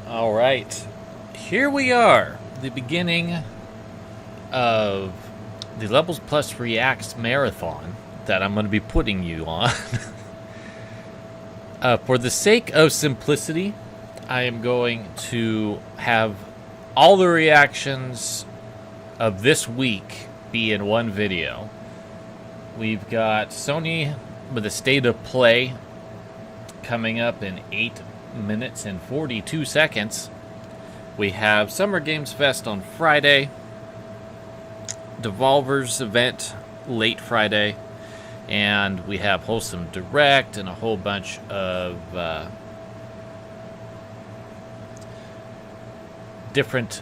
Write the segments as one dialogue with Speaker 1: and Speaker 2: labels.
Speaker 1: All right, here we are, the beginning of the Levels Plus Reacts marathon that I'm going to be putting you on. For the sake of simplicity, I am going to have all the reactions of this week be in one video. We've got Sony with a state of play coming up in 8 minutes and 42 seconds. We have Summer Games Fest on Friday, Devolver's event late Friday, and we have Wholesome Direct and a whole bunch of different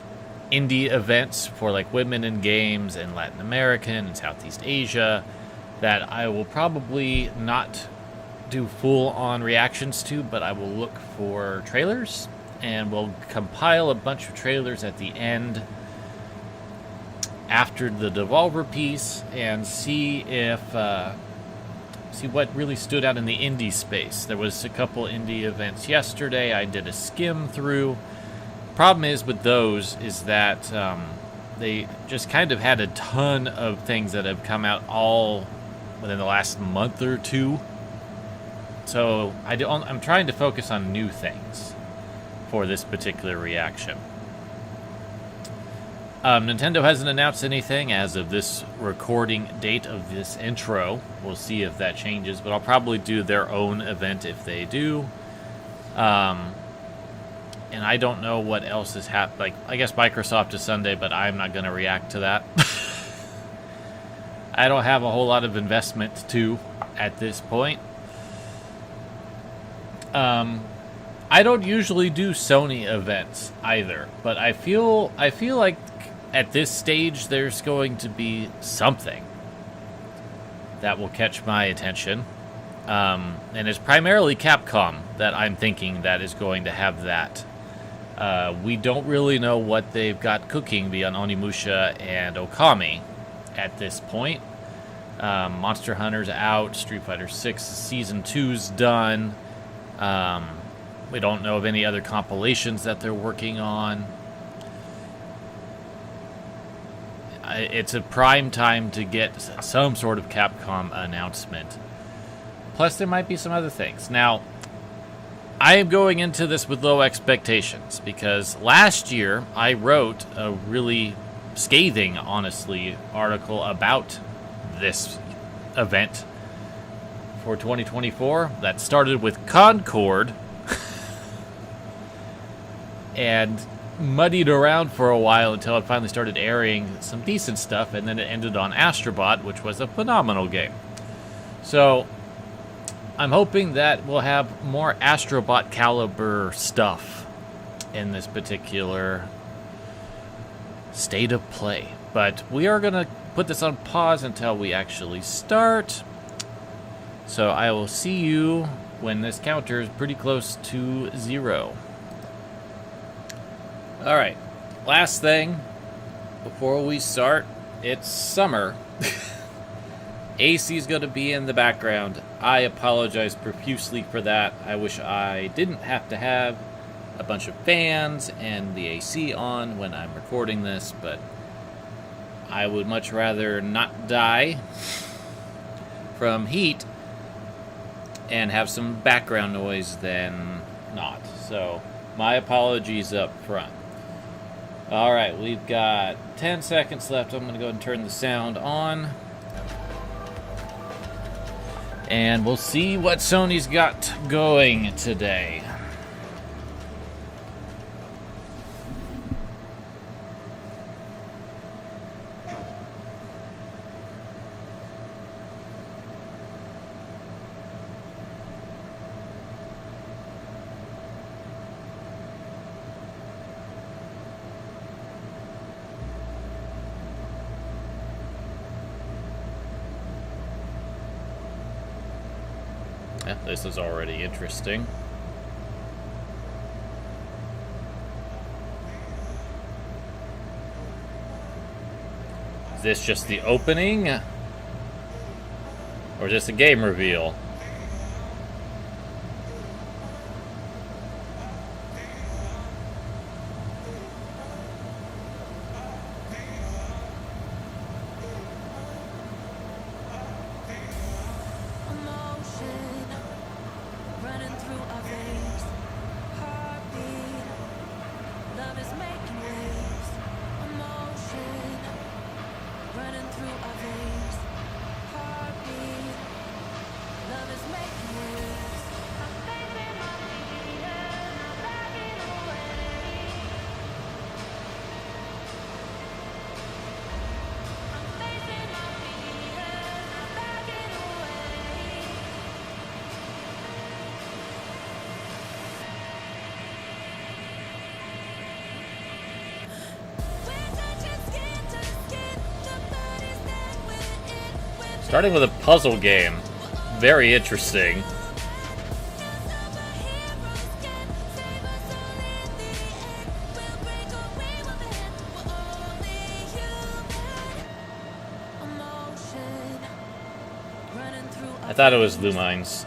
Speaker 1: indie events for like women in games in Latin America and Southeast Asia that I will probably not do full-on reactions to, but I will look for trailers, and we'll compile a bunch of trailers at the end after the Devolver piece and see if see what really stood out in the indie space. There was a couple indie events yesterday. I did a skim through. Problem is with those is that they just kind of had a ton of things that have come out all within the last month or two. So I'm trying to focus on new things for this particular reaction. Nintendo hasn't announced anything as of this recording date of this intro. We'll see if that changes, but I'll probably do their own event if they do. And I don't know what else is happening. Like, I guess Microsoft is Sunday, but I'm not going to react to that. I don't have a whole lot of investment to at this point. I don't usually do Sony events either, but I feel like at this stage there's going to be something that will catch my attention, and it's primarily Capcom that I'm thinking that is going to have that. We don't really know what they've got cooking beyond Onimusha and Okami at this point. Monster Hunter's out, Street Fighter 6 Season 2's done. We don't know of any other compilations that they're working on. It's a prime time to get some sort of Capcom announcement. Plus, there might be some other things. Now, I am going into this with low expectations because last year I wrote a really scathing, honestly, article about this event for 2024 that started with Concord and muddied around for a while until it finally started airing some decent stuff, and then it ended on Astrobot, which was a phenomenal game. So I'm hoping that we'll have more Astrobot caliber stuff in this particular state of play. But we are going to put this on pause until we actually start. So I will see you when this counter is pretty close to 0. Alright, last thing before we start, it's summer. AC is going to be in the background. I apologize profusely for that. I wish I didn't have to have a bunch of fans and the AC on when I'm recording this, but I would much rather not die from heat and have some background noise than not. So, my apologies up front. Alright, we've got 10 seconds left. I'm going to go ahead and turn the sound on. And we'll see what Sony's got going today. Yeah, this is already interesting. Is this just the opening? Or just a game reveal? Starting with a puzzle game. Very interesting. I thought it was Lumines.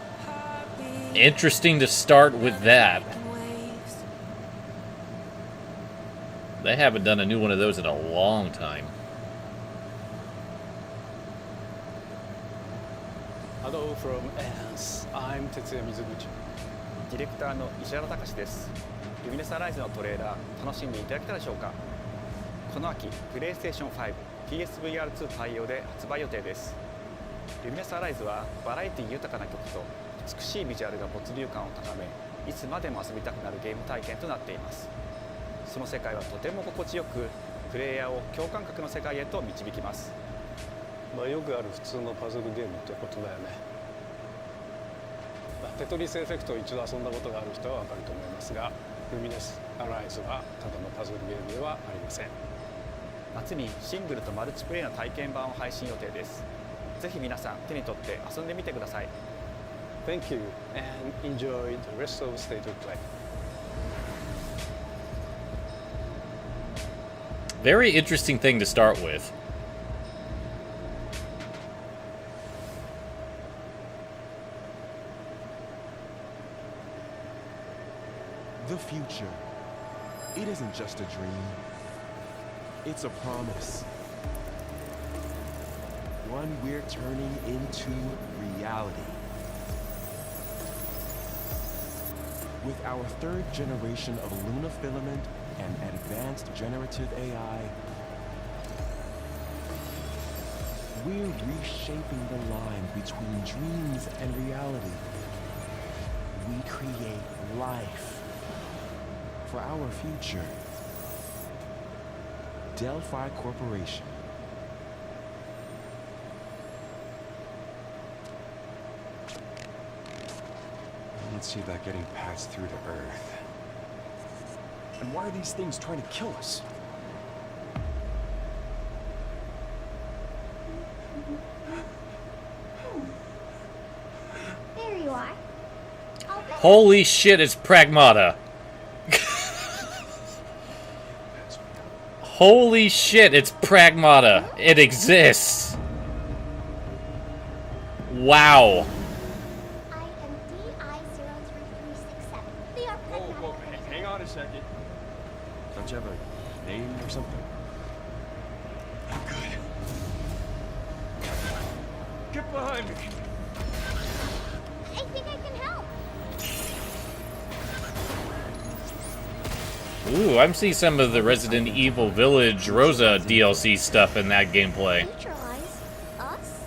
Speaker 1: Interesting to start with that. They haven't done a new one of those in a long time.
Speaker 2: Hello from ENS. I'm Tetsuya Mizuguchi. ディレクターの石原隆です。ルミネスアライズのトレーラー楽しんでいただけたでしょうか。この秋、プレイステーション5、PSVR2 対応で発売予定です。ルミネスアライズはバラエティ豊かな曲と美しいビジュアルが没入感を高め、いつまでも遊びたくなるゲーム体験となっています。その世界はとても心地よく、プレイヤーを共感覚の世界へと導きます。まあよくある普通のパズルゲームってことだよね。テトリスエフェクトを一度遊んだことがある人はわかると思いますが、ルミネスアライズはただのパズルゲームではありません。夏にシングルとマルチプレイの体験版を配信予定です。ぜひ皆さん手に取って遊んでみてください。Thank you and enjoy the rest of State of Play.
Speaker 1: Very interesting thing to start with.
Speaker 3: The future. It isn't just a dream. It's a promise. One we're turning into reality. With our third generation of Luna filament and advanced generative AI, we're reshaping the line between dreams and reality. We create life for our future. Delphi Corporation.
Speaker 4: I don't see that getting passed through to Earth.
Speaker 3: And why are these things trying to kill us?
Speaker 5: There you are.
Speaker 1: Holy shit, it's Pragmata. Holy shit, it's Pragmata. It exists. Wow.
Speaker 3: Whoa, hang on a second. Don't you have a name or something? I'm good. Get behind me.
Speaker 5: I think I can help.
Speaker 1: Ooh, I'm seeing some of the Resident Evil Village Rosa DLC stuff in that gameplay.
Speaker 5: Neutralize us?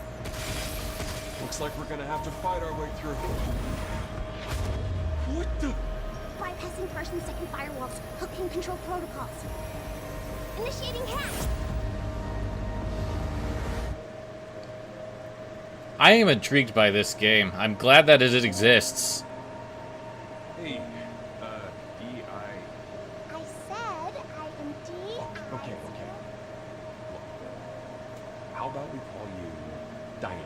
Speaker 3: Looks like we're gonna have to fight our way through. What the?
Speaker 5: Bypassing first and second firewalls, hooking control protocols. Initiating hack.
Speaker 1: I am intrigued by this game. I'm glad that it exists.
Speaker 3: Hey, D.I.
Speaker 5: I said I am D.
Speaker 3: Okay. Look, how about we call you Diana?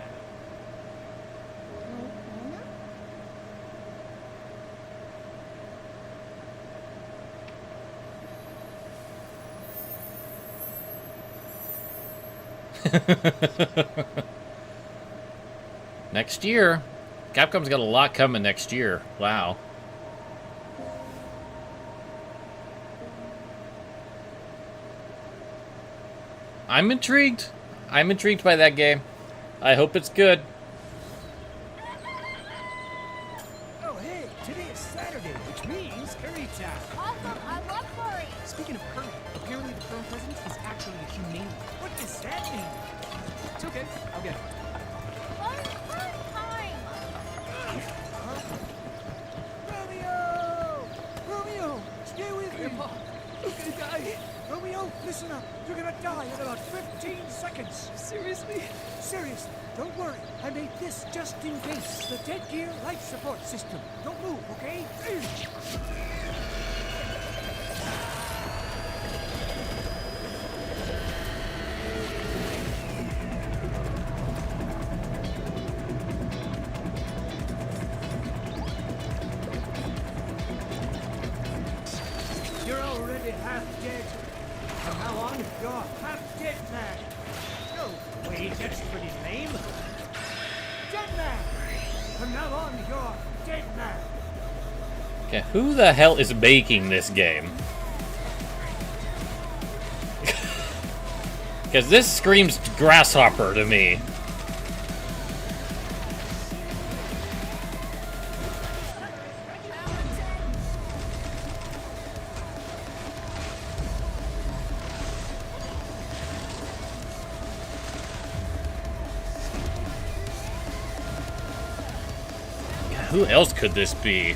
Speaker 1: Next year. Capcom's got a lot coming next year. Wow. I'm intrigued. I'm intrigued by that game. I hope it's good.
Speaker 6: Oh, hey, today is Saturday, which means curry time.
Speaker 5: Awesome, I love curry.
Speaker 6: Speaking of curry, apparently the current president is actually a humane. What does that mean? It's okay, I'll get it.
Speaker 5: Fun time.
Speaker 6: Romeo, stay with me. Grandpa, you're gonna die. Romeo, listen up. You're gonna die in about 15 seconds. Seriously? Serious. Don't worry. I made this just in case. The dead gear life support system. Don't move, okay? You're already half dead. From now on, you're half dead man. No, wait, that's pretty lame. Dead man. From now on, you're dead man.
Speaker 1: Okay, who the hell is making this game? Because this screams Grasshopper to me. Who else could this be?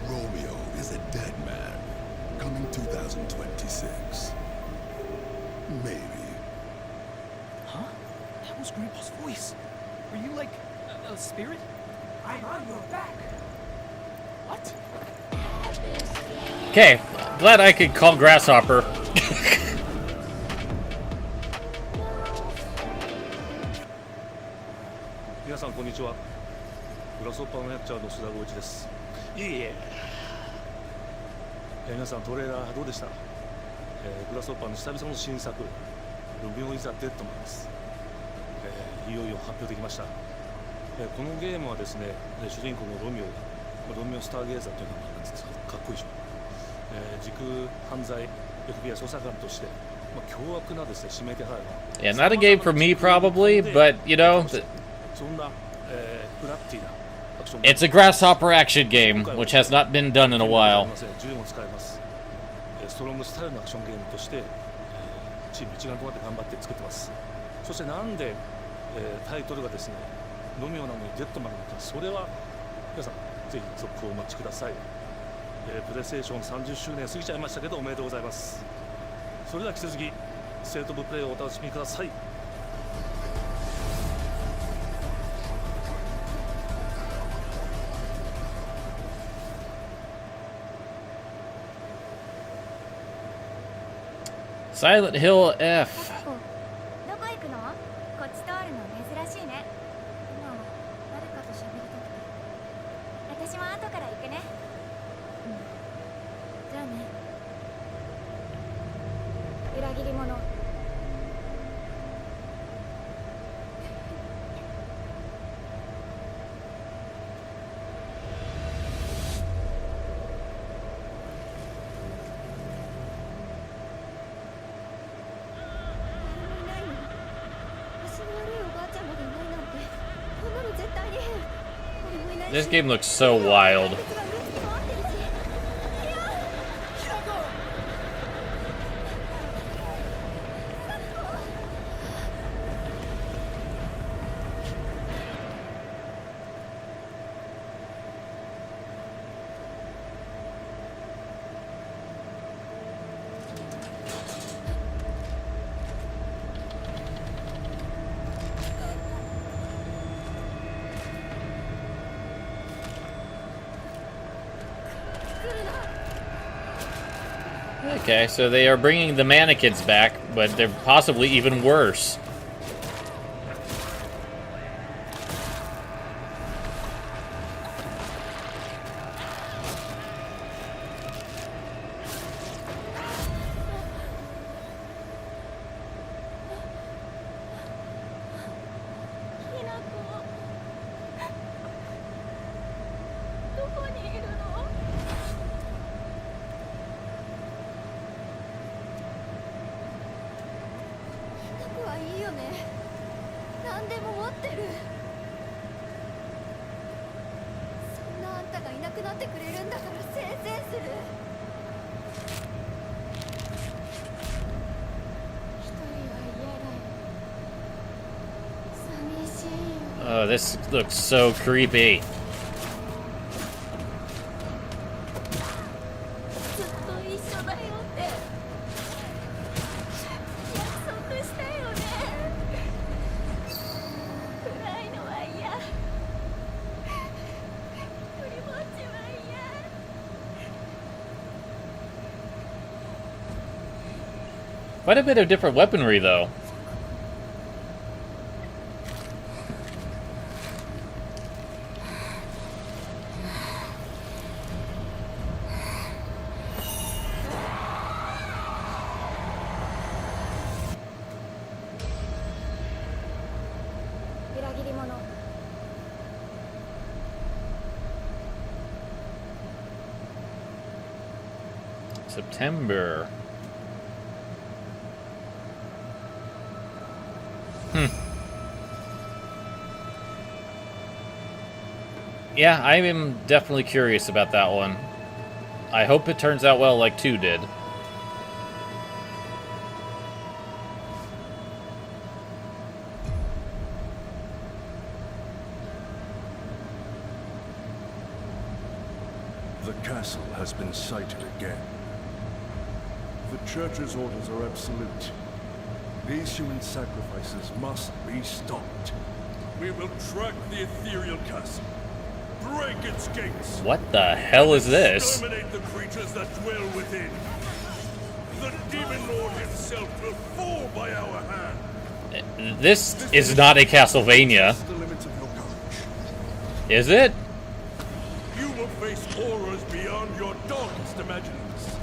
Speaker 7: Romeo is a dead man. Coming 2026. Maybe.
Speaker 3: Huh? That was Grandpa's voice. Were you like a spirit?
Speaker 6: I'm on your back.
Speaker 3: What?
Speaker 1: Okay, glad I could call Grasshopper.
Speaker 8: 皆さんこんにちは。グラスホッパーのやっちゃうの須田剛一です。いえいえ。皆さんトレーラーどうでした？グラスホッパーの久々の新作「ルビオイザ・デッドマン」です。いよいよ発表できました。このゲームはですね、主人公のロミオスターゲーザーという名前なんですけど、かっこいいでしょ。時空犯罪 FBI 捜査官として、凶悪なですね指名手配が。
Speaker 1: Yeah, not a game for me probably, but you know,
Speaker 8: そんなフラッティなアクション。
Speaker 1: it's a Grasshopper action game, which has not been done in a while.
Speaker 8: 銃も使えます。ストロングスタイルのアクションゲームとして、チーム一丸となって頑張って作ってます。そしてなんで、タイトルがですね、ロミオなのにデッドマンなのか、それは皆さんぜひ続報をお待ちください。プレイステーション30周年過ぎちゃいましたけどおめでとうございます。それでは引き続きステートオブプレイをお楽しみください。
Speaker 1: Silent Hill F.
Speaker 5: どこ行くの？こっち通るの珍しいね。今は誰かと喋りたくて。私も後から行くね。じゃあね。裏切り者。
Speaker 1: This game looks so wild. Okay, so they are bringing the mannequins back, but they're possibly even worse. Oh, this looks so creepy. Quite a bit of different weaponry, though. September. Yeah, I am definitely curious about that one. I hope it turns out well like 2 did.
Speaker 7: The castle has been sighted again. The Church's orders are absolute. These human sacrifices must be stopped.
Speaker 3: We will track the ethereal castle, break its gates.
Speaker 1: What the hell is this?
Speaker 3: Exterminate the creatures that dwell within. The demon lord himself will fall by our hand.
Speaker 1: This is not a Castlevania.
Speaker 7: The limits of your courage.
Speaker 1: Is it?
Speaker 3: You will face horrors beyond your darkest imaginings.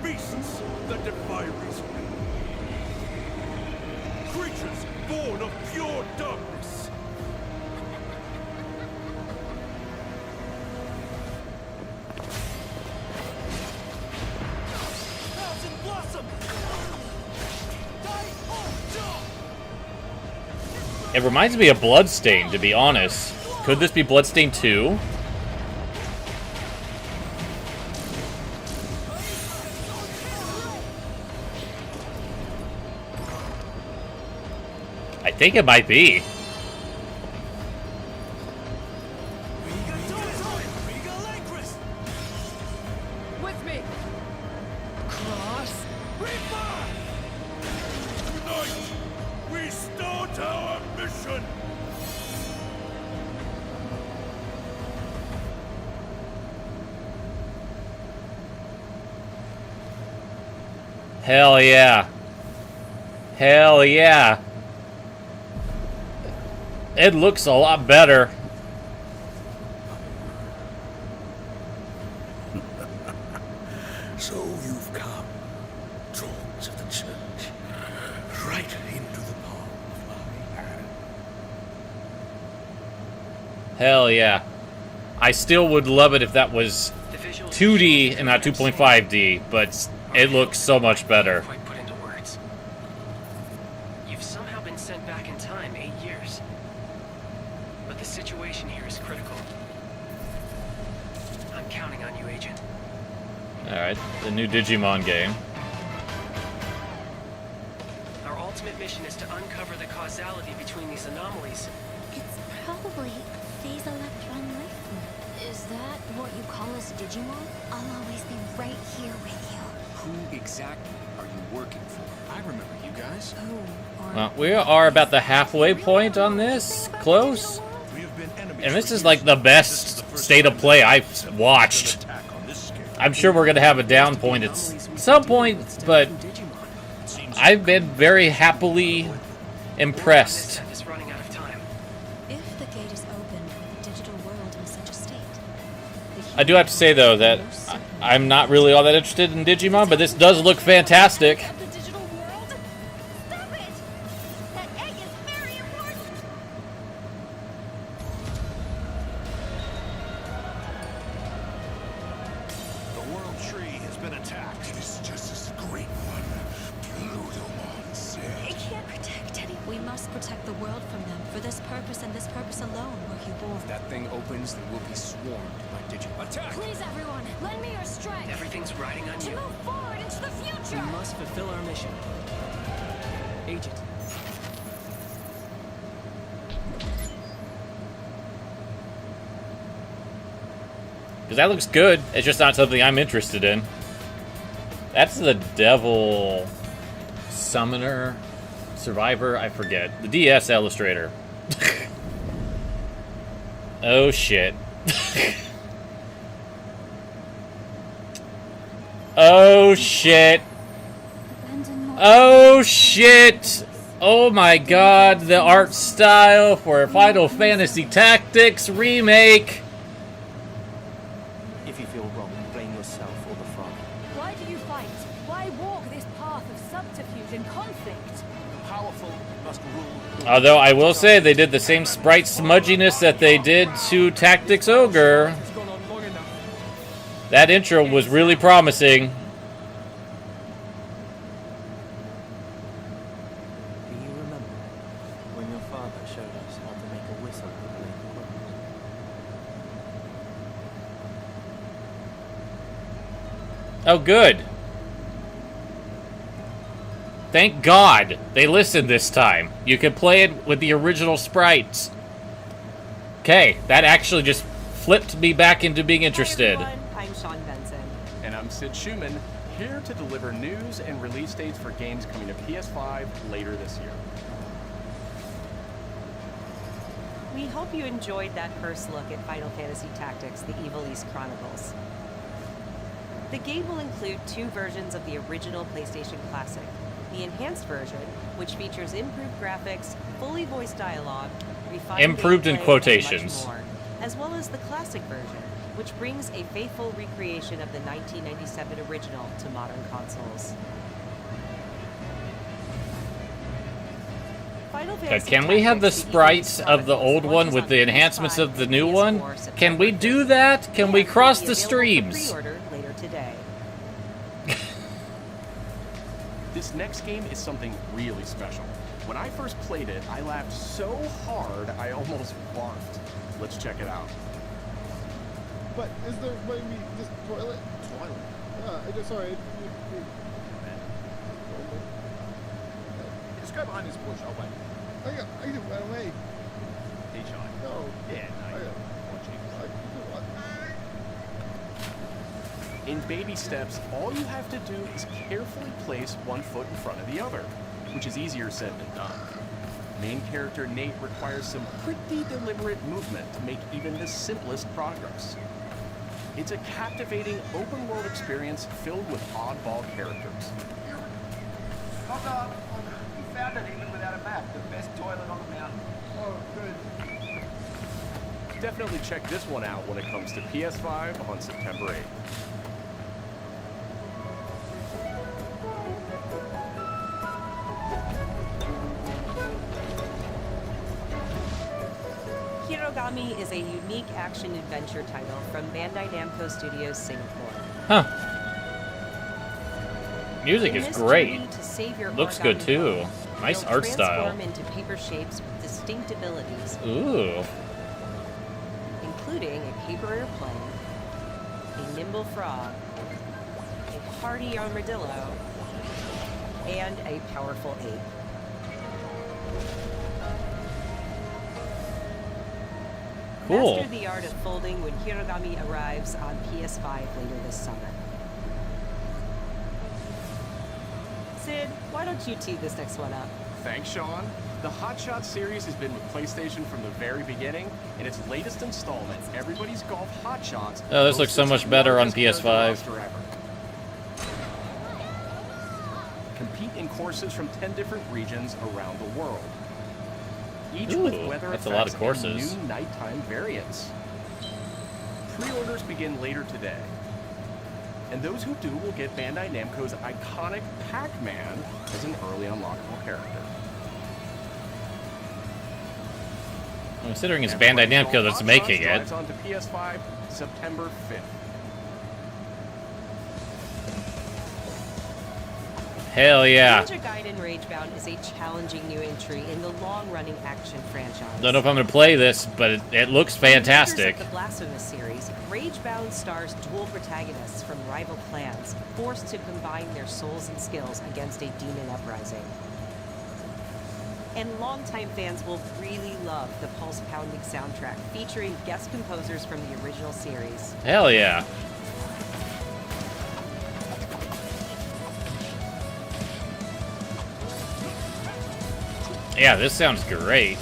Speaker 3: Beasts that defy reason. Creatures born of pure darkness.
Speaker 6: Thousand Blossom! Die or
Speaker 1: It reminds me of Bloodstain, to be honest. Could this be Bloodstain 2? I think it might be.
Speaker 6: With me! Cross! Reaper!
Speaker 3: Tonight, we start our mission.
Speaker 1: Hell yeah. Hell yeah. It looks a lot better.
Speaker 7: So you've come, dogs of the church, right into the palm of my hand.
Speaker 1: Hell yeah. I still would love it if that was 2D and not 2.5D, but it looks so much better.
Speaker 9: Quite put into words. You've somehow been sent back in time 8 years. But the situation here is critical. I'm counting on you, Agent.
Speaker 1: Alright, the new Digimon game.
Speaker 9: Our ultimate mission is to uncover the causality between these anomalies.
Speaker 5: It's probably phase electron life form. Is that what you call us Digimon? I'll always be right here with you.
Speaker 10: Who exactly are you working for? I remember you guys.
Speaker 1: Well, we are about the halfway point on this. Close. And this is like the best state of play I've watched. I'm sure we're going to have a down point at some point, but I've been very happily impressed.
Speaker 9: Is running out of time.
Speaker 5: If the gate is open with the digital world in such a state,
Speaker 1: I do have to say, though, that I'm not really all that interested in Digimon, but this does look fantastic.
Speaker 5: the digital world? Stop it! That egg is very important!
Speaker 7: The world tree has been attacked. It is just as great one. Plutomon said.
Speaker 5: They can't protect any. We must protect the world from them. For this purpose and this purpose alone were you born.
Speaker 10: If that thing opens, then we'll be swarmed by Digimon. Attack!
Speaker 5: Please, everyone, lend me your strength
Speaker 9: Everything's riding on
Speaker 5: to
Speaker 9: you.
Speaker 5: move forward into the
Speaker 9: We
Speaker 5: future!
Speaker 9: must fulfill our mission. Agent.
Speaker 1: Because that looks good. It's just not something I'm interested in. That's the Devil Summoner Survivor. I forget. The DS Illustrator. Oh shit. Oh shit.
Speaker 5: The
Speaker 1: Oh shit! Oh my god, the art style for Final Fantasy Tactics Remake!
Speaker 11: If you feel wrong, blame yourself or the frog.
Speaker 12: Why do you fight? Why walk this path of subterfuge and conflict?
Speaker 11: The powerful must rule.
Speaker 1: Although I will say they did the same sprite smudginess that they did to Tactics Ogre. That intro was really promising.
Speaker 11: Do you remember when your father showed us how to make a whistle with lake crows?
Speaker 1: Oh, good. Thank God they listened this time. You could play it with the original sprites. Okay, that actually just flipped me back into being interested.
Speaker 13: Hi everyone, I'm Sean Benson.
Speaker 14: And I'm Sid Schumann, here to deliver news and release dates for games coming to PS5 later this year.
Speaker 13: We hope you enjoyed that first look at Final Fantasy Tactics: The Evil East Chronicles. The game will include 2 versions of the original PlayStation Classic. The enhanced version, which features improved graphics, fully voiced dialogue, refined
Speaker 1: Improved in
Speaker 13: gameplay,
Speaker 1: quotations.
Speaker 13: and much more, as well as the classic version, which brings a faithful recreation of the 1997 original to modern consoles. Final
Speaker 1: Okay,
Speaker 13: Fantasy
Speaker 1: can we have the
Speaker 13: Tactics: The Evil
Speaker 1: sprites
Speaker 13: East
Speaker 1: of the
Speaker 13: Chronicles
Speaker 1: old one
Speaker 13: launches
Speaker 1: with
Speaker 13: on
Speaker 1: the enhancements
Speaker 13: PS5
Speaker 1: of the
Speaker 13: and
Speaker 1: new
Speaker 13: PS4
Speaker 1: one?
Speaker 13: September
Speaker 1: Can we
Speaker 13: 5th.
Speaker 1: do that? Can we
Speaker 13: And
Speaker 1: cross
Speaker 13: will
Speaker 1: the
Speaker 13: be available for
Speaker 1: streams?
Speaker 13: pre-order later today.
Speaker 14: This next game is something really special. When I first played it, I laughed so hard I almost barfed. Let's check it out.
Speaker 15: But is there maybe this toilet? Sorry.
Speaker 10: Just go behind this bush, I'll wait.
Speaker 15: I can run away.
Speaker 10: D-Shine.
Speaker 15: No.
Speaker 10: Yeah, no, you're watching.
Speaker 14: In baby steps, all you have to do is carefully place one foot in front of the other, which is easier said than done. Main character Nate requires some pretty deliberate movement to make even the simplest progress. It's a captivating open-world experience filled with oddball characters.
Speaker 10: Hold on. We found it even without a map. The best toilet on the mountain.
Speaker 15: Oh, good.
Speaker 14: Definitely check this one out when it comes to PS5 on September 8th.
Speaker 13: Hirogami is a unique action-adventure title from Bandai Namco Studios Singapore.
Speaker 1: Huh. Music
Speaker 13: In
Speaker 1: is
Speaker 13: this
Speaker 1: great.
Speaker 13: journey to save your
Speaker 1: Looks good
Speaker 13: origami
Speaker 1: too.
Speaker 13: home,
Speaker 1: Nice
Speaker 13: you'll
Speaker 1: art style.
Speaker 13: transform into paper shapes with distinct abilities,
Speaker 1: Ooh.
Speaker 13: including a paper airplane, a nimble frog, a hardy armadillo, and a powerful ape.
Speaker 1: Cool.
Speaker 13: Master the art of folding when Hirogami arrives on PS5 later this summer. Sid, why don't you tee this next one up?
Speaker 14: Thanks, Sean. The Hot Shot series has been with PlayStation from the very beginning, and its latest installment, Everybody's Golf Hot Shots.
Speaker 1: Oh, this looks so much better on PS5.
Speaker 14: Compete in courses from 10 different regions around the world. Each
Speaker 1: Ooh,
Speaker 14: with weather
Speaker 1: that's a
Speaker 14: effects
Speaker 1: lot of courses.
Speaker 14: and new nighttime variants. Pre-orders begin later today. And those who do will get Bandai Namco's iconic Pac-Man as an early unlockable character.
Speaker 1: Considering it's Bandai Namco that's making it.
Speaker 14: Drives onto PS5 September 5th.
Speaker 1: Hell yeah.
Speaker 13: Ninja Gaiden Ragebound is a challenging new entry in the long-running action franchise.
Speaker 1: Don't know if I'm going to play this, but it looks fantastic.
Speaker 13: In the Blasphemous series, Ragebound stars dual protagonists from rival clans, forced to combine their souls and skills against a demon uprising. And longtime fans will really love the pulse-pounding soundtrack, featuring guest composers from the original series.
Speaker 1: Hell yeah. Yeah, this sounds great.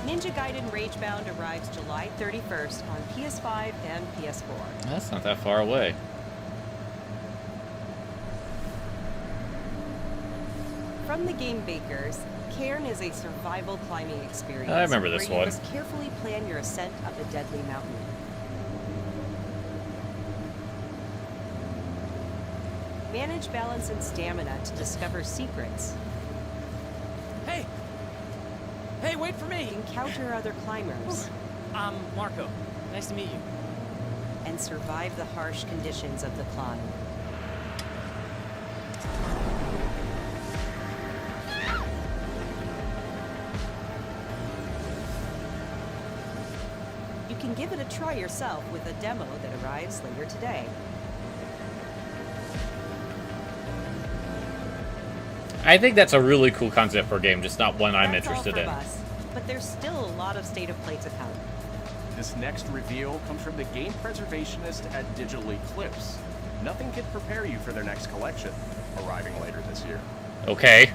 Speaker 13: Ninja Gaiden Ragebound arrives July 31st on PS5 and PS4.
Speaker 1: That's not that far away.
Speaker 13: From the game Bakers, Cairn is a survival climbing experience.
Speaker 1: I remember this
Speaker 13: where
Speaker 1: one.
Speaker 13: You must carefully plan your ascent up a deadly mountain. Manage balance and stamina to discover secrets.
Speaker 11: Hey! Hey, wait for me!
Speaker 13: Encounter other climbers.
Speaker 11: I'm Marco. Nice to meet you.
Speaker 13: And survive the harsh conditions of the climb. You can give it a try yourself with a demo that arrives later today.
Speaker 1: I think that's a really cool concept for a game, just not one I'm
Speaker 13: That's all
Speaker 1: interested
Speaker 13: from
Speaker 1: in.
Speaker 13: us, but there's still a lot of state of play to come.
Speaker 14: This next reveal comes from the game preservationist at Digital Eclipse. Nothing could prepare you for their next collection, arriving later this year.
Speaker 1: Okay.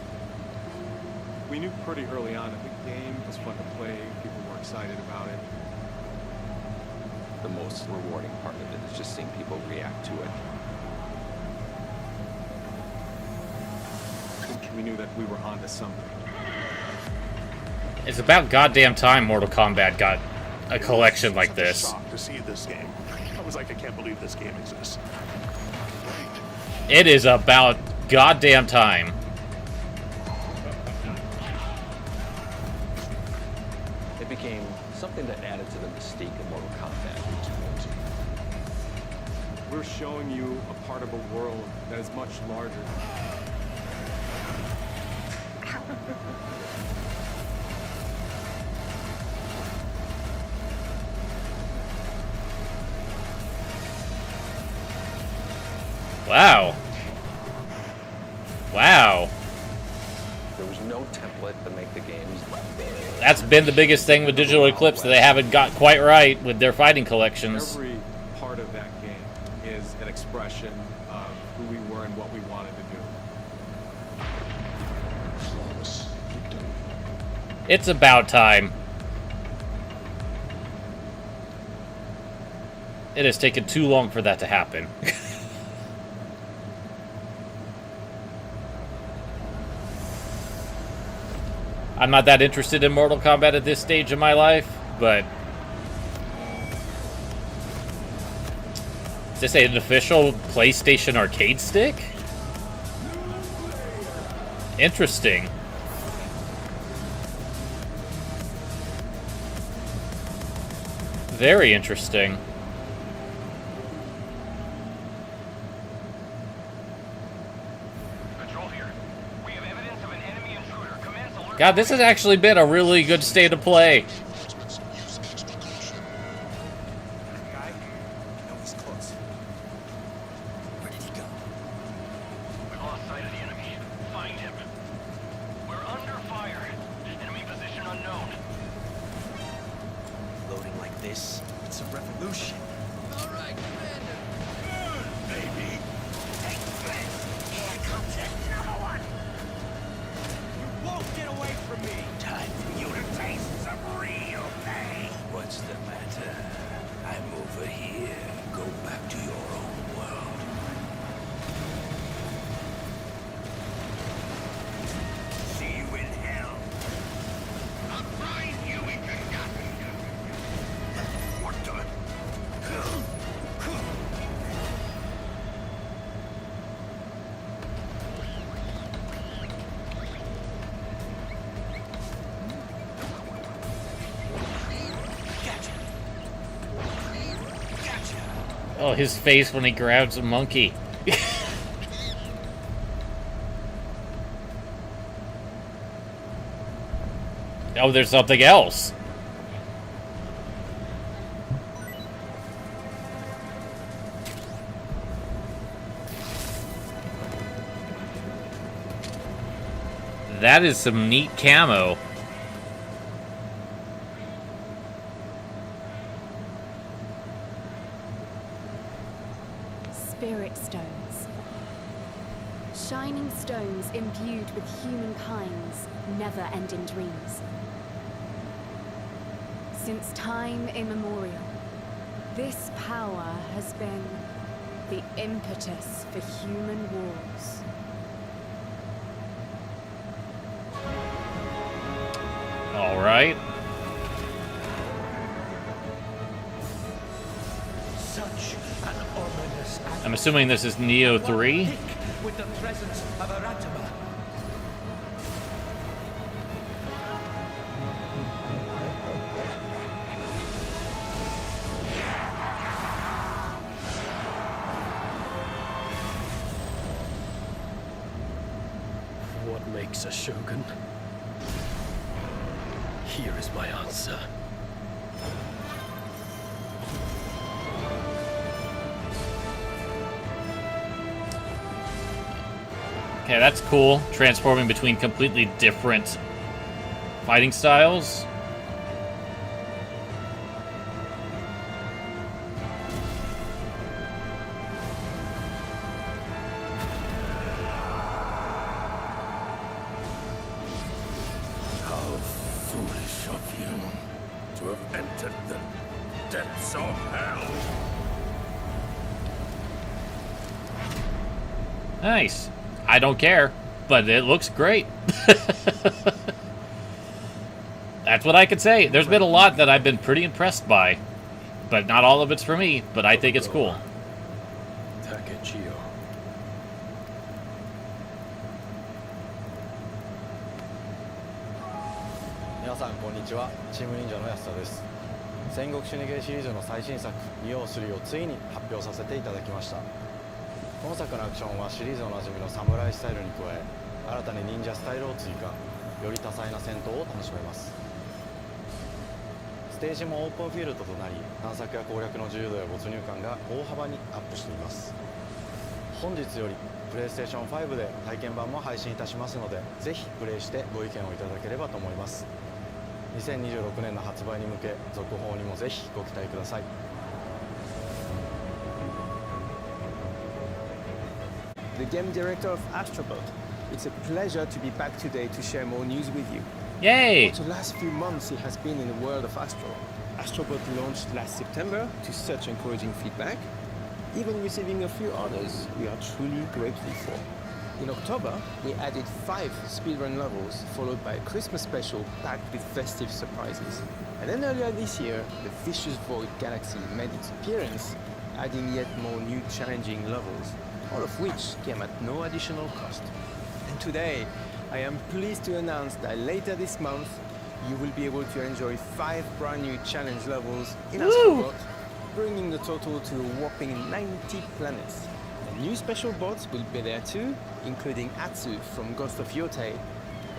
Speaker 4: We knew pretty early on that the game was fun to play, people were excited about it.
Speaker 16: The most rewarding part of it is just seeing people react to it.
Speaker 4: We knew that we were onto something.
Speaker 1: It's about goddamn time Mortal Kombat got a collection like this.
Speaker 3: Shocked to see this game. I was like, I can't believe this game exists.
Speaker 1: It is about goddamn time.
Speaker 16: It became something that added to the mystique of Mortal Kombat.
Speaker 4: We're showing you a part of a world that is much larger.
Speaker 1: Wow. Wow.
Speaker 16: There was no template to make the games.
Speaker 1: That's been the biggest thing with Digital Eclipse that they haven't got quite right with their fighting collections.
Speaker 4: Every part of that game is an expression of who we were and what we wanted to do.
Speaker 3: Flawless victory.
Speaker 1: It's about time. It has taken too long for that to happen. I'm not that interested in Mortal Kombat at this stage of my life, but... Is this an official PlayStation arcade stick? Interesting. Very interesting. God, this has actually been a really good state of play.
Speaker 10: Guy? No, he's close. Where did he go?
Speaker 9: We lost sight of the enemy. Find him. We're under fire. Enemy position unknown.
Speaker 10: Loading like this, it's a revolution.
Speaker 6: All right, Commander.
Speaker 3: Good, baby.
Speaker 10: Take this! Here comes another one!
Speaker 6: Won't get away from me.
Speaker 10: Time for you to taste some real pain.
Speaker 3: What's the matter? I'm over here. Go back to your own world.
Speaker 10: See you in hell.
Speaker 3: I'll find you in What the?
Speaker 1: Oh, his face when he grabs a monkey. Oh, there's something else. That is some neat camo.
Speaker 17: Spirit stones. Shining stones imbued with humankind's never-ending dreams. Since time immemorial, this power has been the impetus for human wars.
Speaker 1: All right.
Speaker 6: Such an ominous
Speaker 1: I'm assuming this is Neo 3.
Speaker 6: with the presence of Aratama.
Speaker 18: What makes a shogun? Here is my answer.
Speaker 1: Okay, that's cool. Transforming between completely different fighting styles.
Speaker 3: How foolish of you to have entered the depths of hell.
Speaker 1: Nice. I don't care, but it looks great. That's what I could say. There's been a lot that I've been pretty impressed by, but not all of it's for me, but I think it's cool.
Speaker 18: Takechio.
Speaker 19: 皆さんこんにちは、チーム忍者の安田です。戦国シュネゲシリーズの最新作「仁王3」をついに発表させていただきました。本作のアクションはシリーズおなじみの侍スタイルに加え、新たに忍者スタイルを追加、より多彩な戦闘を楽しめます。ステージもオープンフィールドとなり、探索や攻略の自由度や没入感が大幅にアップしています。本日よりプレイステーション5で体験版も配信いたしますので、ぜひプレイしてご意見をいただければと思います。2026年の発売に向け、続報にもぜひご期待ください。
Speaker 20: The game director of Astrobot. It's a pleasure to be back today to share more news with you.
Speaker 1: Yay!
Speaker 20: For the last few months, it has been in the world of Astro. Astrobot launched last September to such encouraging feedback, even receiving a few orders we are truly grateful for. In October, we added 5 speedrun levels, followed by a Christmas special packed with festive surprises. And then earlier this year, the Vicious Void Galaxy made its appearance, adding yet more new challenging levels, all of which came at no additional cost. And today, I am pleased to announce that later this month, you will be able to enjoy 5 brand new challenge levels in Astrobot, bringing the total to a whopping 90 planets. And new special bots will be there too, including Atsu from Ghost of Yotei,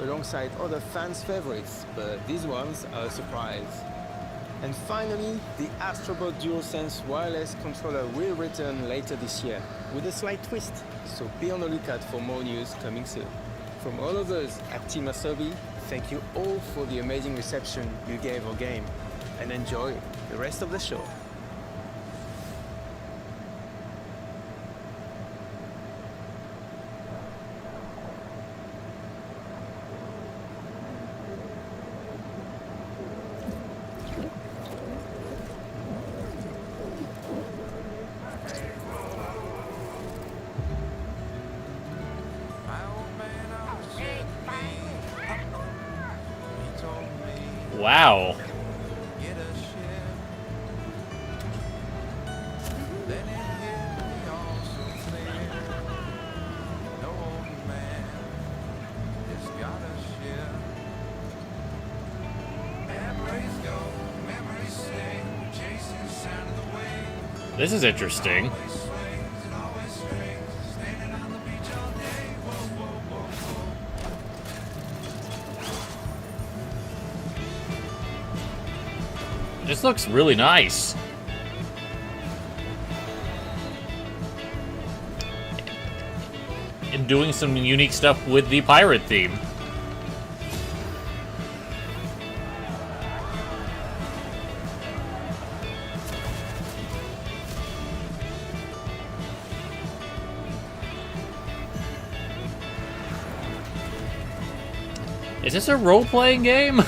Speaker 20: alongside other fans' favorites, but these ones are a surprise. And finally, the Astrobot DualSense wireless controller will return later this year, with a slight twist, so be on the lookout for more news coming soon. From all of us at Team Asobi, thank you all for the amazing reception you gave our game, and enjoy the rest of the show.
Speaker 1: Wow. This is interesting. This looks really nice. And doing some unique stuff with the pirate theme. Is this a role-playing game?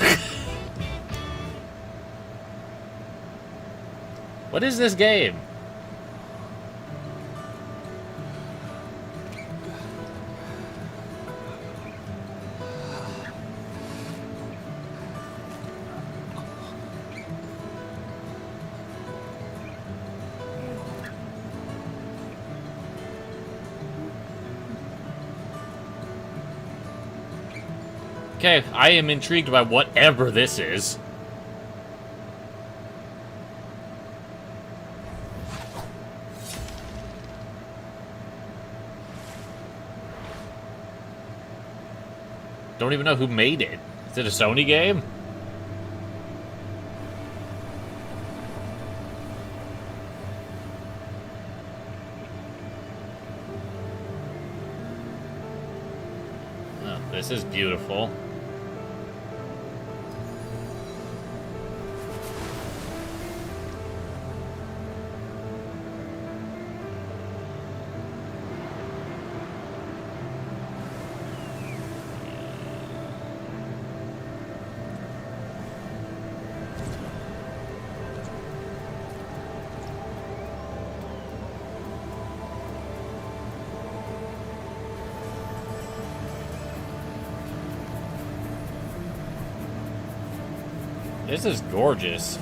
Speaker 1: What is this game? Okay, I am intrigued by whatever this is. Don't even know who made it. Is it a Sony game? Oh, this is beautiful. This is gorgeous.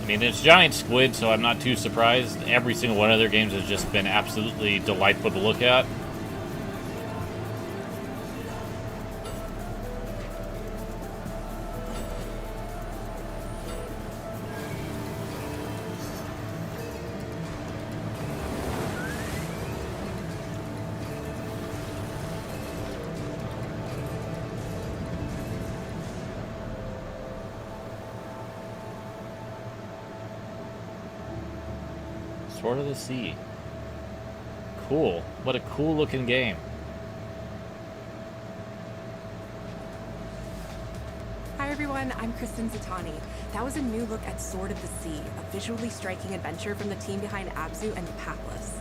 Speaker 1: I mean, it's giant squid, so I'm not too surprised. Every single one of their games has just been absolutely delightful to look at. Sword of the Sea. Cool. What a cool looking game.
Speaker 21: Hi everyone, I'm Kristen Zatani. That was a new look at Sword of the Sea, a visually striking adventure from the team behind Abzu and Pathless.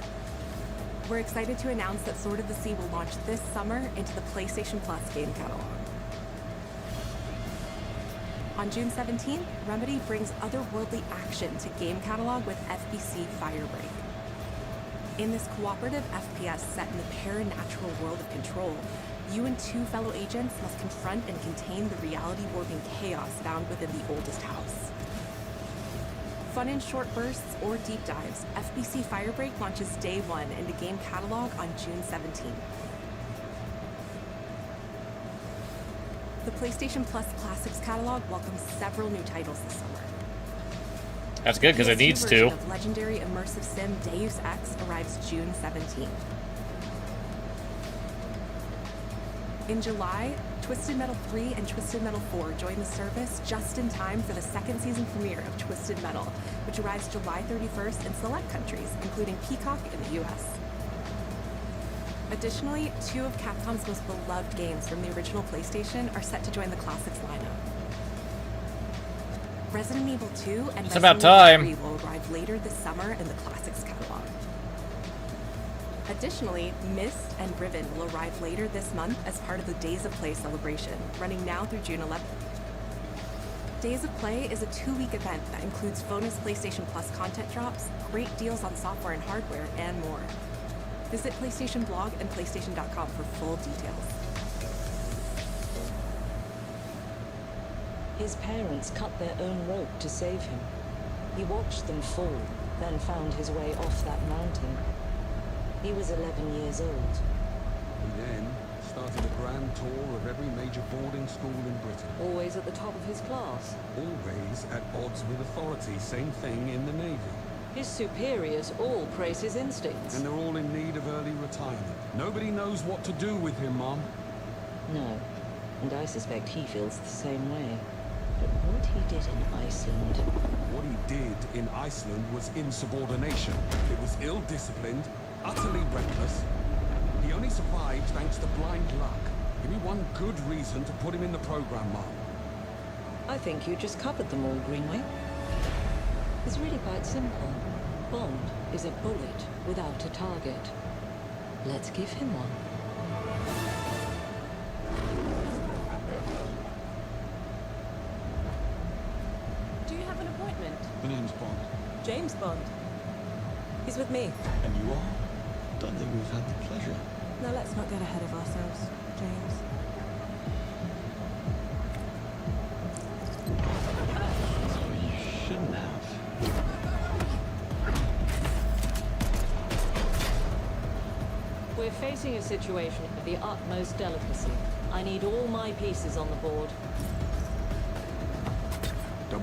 Speaker 21: We're excited to announce that Sword of the Sea will launch this summer into the PlayStation Plus game catalog. On June 17th, Remedy brings otherworldly action to game catalog with FBC Firebreak. In this cooperative FPS set in the paranatural world of Control, you and two fellow agents must confront and contain the reality-warping chaos found within the oldest house. Fun in short bursts or deep dives, FBC Firebreak launches day one into game catalog on June 17th. The PlayStation Plus Classics catalog welcomes several new titles this summer.
Speaker 1: That's good, because it needs to.
Speaker 21: Of legendary immersive sim Deus Ex arrives June 17th. In July, Twisted Metal 3 and Twisted Metal 4 join the service just in time for the second season premiere of Twisted Metal, which arrives July 31st in select countries, including Peacock in the US. Additionally, two of Capcom's most beloved games from the original PlayStation are set to join the Classics lineup. Resident Evil 2 and Resident Evil 3 will arrive later this summer in the Classics catalog. Additionally, Myst and Riven will arrive later this month as part of the Days of Play celebration, running now through June 11th. Days of Play is a 2-week event that includes bonus PlayStation Plus content drops, great deals on software and hardware, and more. Visit PlayStation blog and PlayStation.com for full details.
Speaker 22: His parents cut their own rope to save him. He watched them fall, then found his way off that mountain. He was 11 years old.
Speaker 23: He then started a grand tour of every major boarding school in Britain.
Speaker 22: Always at the top of his class.
Speaker 23: Always at odds with authority, same thing in the Navy.
Speaker 22: His superiors all praise his instincts.
Speaker 23: And they're all in need of early retirement. Nobody knows what to do with him, Mom.
Speaker 22: No, and I suspect he feels the same way. But what he did in Iceland...
Speaker 23: What he did in Iceland was insubordination. It was ill-disciplined, utterly reckless. He only survived thanks to blind luck. Give me one good reason to put him in the program, Mom.
Speaker 22: I think you just covered them all, Greenway. It's really quite simple. Bond is a bullet without a target. Let's give him one.
Speaker 21: Do you have an appointment?
Speaker 23: The name's Bond.
Speaker 21: James Bond. He's with me.
Speaker 23: And you are? Don't think we've had the pleasure.
Speaker 21: Now let's not get ahead of ourselves, James.
Speaker 23: You shouldn't have.
Speaker 22: We're facing facing a situation of the utmost delicacy. I need all my pieces on the board.
Speaker 23: 009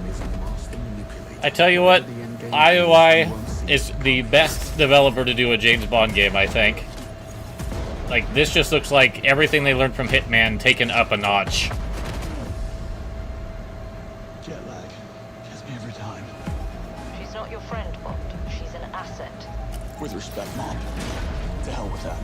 Speaker 23: is a master manipulator.
Speaker 1: I tell you what, IOI is the best developer to do a James Bond game, I think. Like, this just looks like everything they learned from Hitman taken up a notch.
Speaker 10: Jet lag. Gets me every time.
Speaker 22: She's not your friend, Bond. She's an asset.
Speaker 10: With respect, Mom. To hell with that.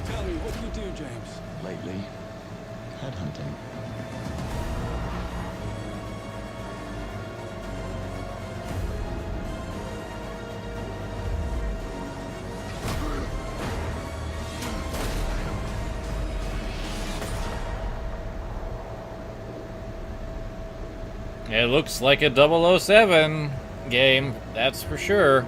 Speaker 23: Tell me, what do you do, James?
Speaker 10: Lately, headhunting.
Speaker 1: It looks like a 007 game, that's for sure.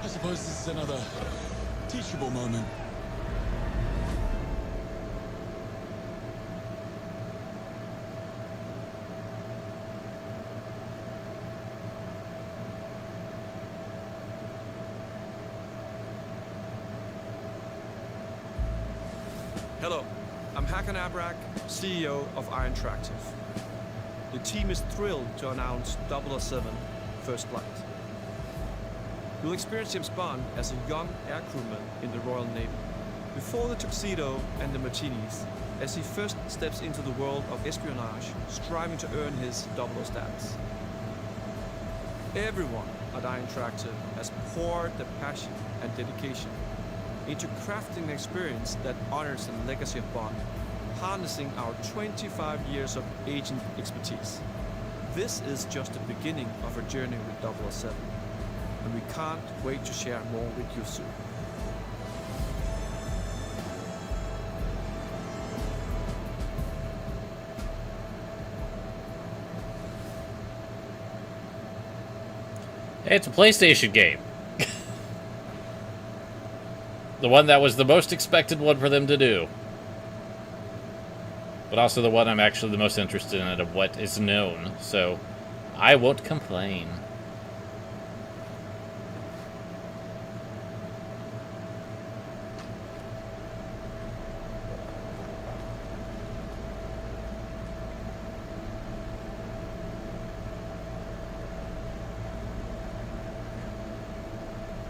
Speaker 23: I suppose this is another teachable moment.
Speaker 2: Hello, I'm Hakan Abrak, CEO of Interactive. The team is thrilled to announce 007 First Flight. You'll experience James Bond as a young air crewman in the Royal Navy, before the tuxedo and the martinis, as he first steps into the world of espionage, striving to earn his 00 status. Everyone at Interactive has poured their passion and dedication into crafting an experience that honors the legacy of Bond, harnessing our 25 years of agent expertise. This is just the beginning of our journey with 007, and we can't wait to share more with you soon.
Speaker 1: Hey, it's a PlayStation game. The one that was the most expected one for them to do. But also the one I'm actually the most interested in of what is known, so I won't complain.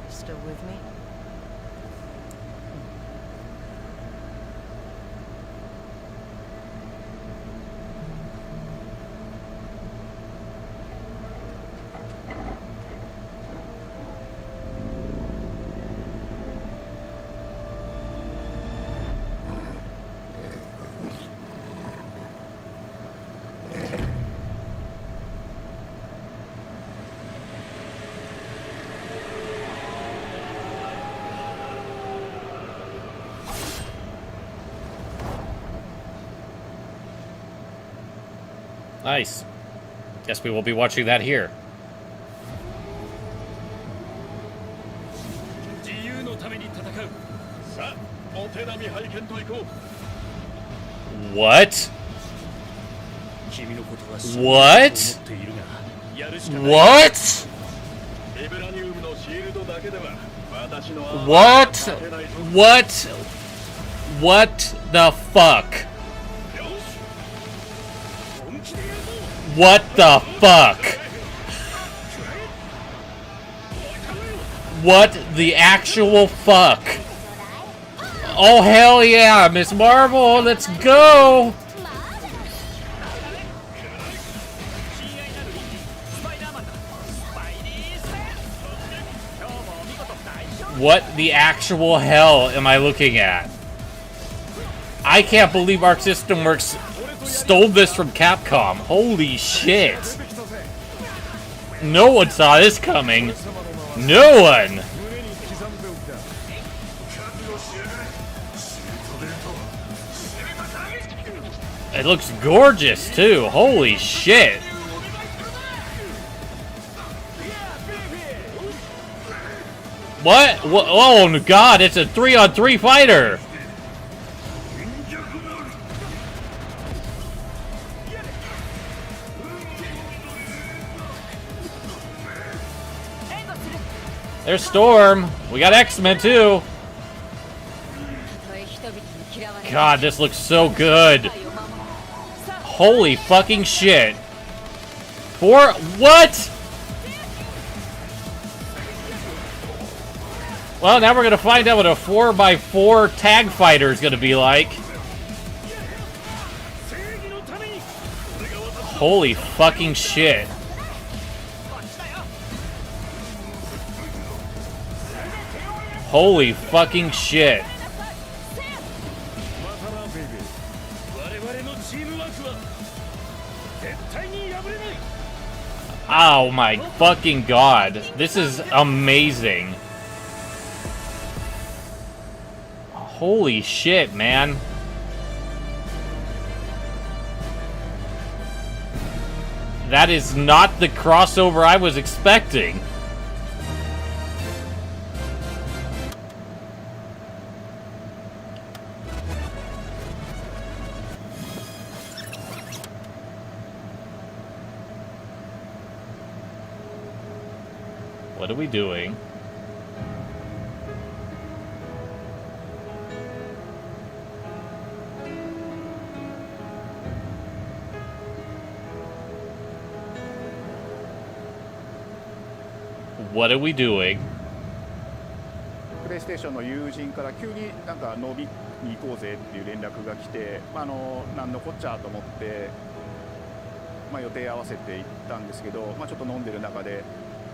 Speaker 13: Still with me?
Speaker 1: Nice. Guess we will be watching that here. What? What? What? What the fuck? What the fuck? What the actual fuck? Oh hell yeah, Miss Marvel, let's go! What the actual hell am I looking at? I can't believe Arc System Works stole this from Capcom. Holy shit. No one saw this coming. No one. It looks gorgeous too. Holy shit. What? Oh god, it's a 3-on-3 fighter! There's Storm. We got X-Men too. God, this looks so good. Holy fucking shit. What? Well, now we're gonna find out what a 4x4 tag fighter is gonna be like. Holy fucking shit. Holy fucking shit. Oh my fucking god. This is amazing. Holy shit, man. That is not the crossover I was expecting. What are we doing? What are we doing?
Speaker 5: プレイステーションの友人から急になんか飲みに行こうぜっていう連絡が来て、なんのこっちゃと思って、予定合わせて行ったんですけど、ちょっと飲んでる中で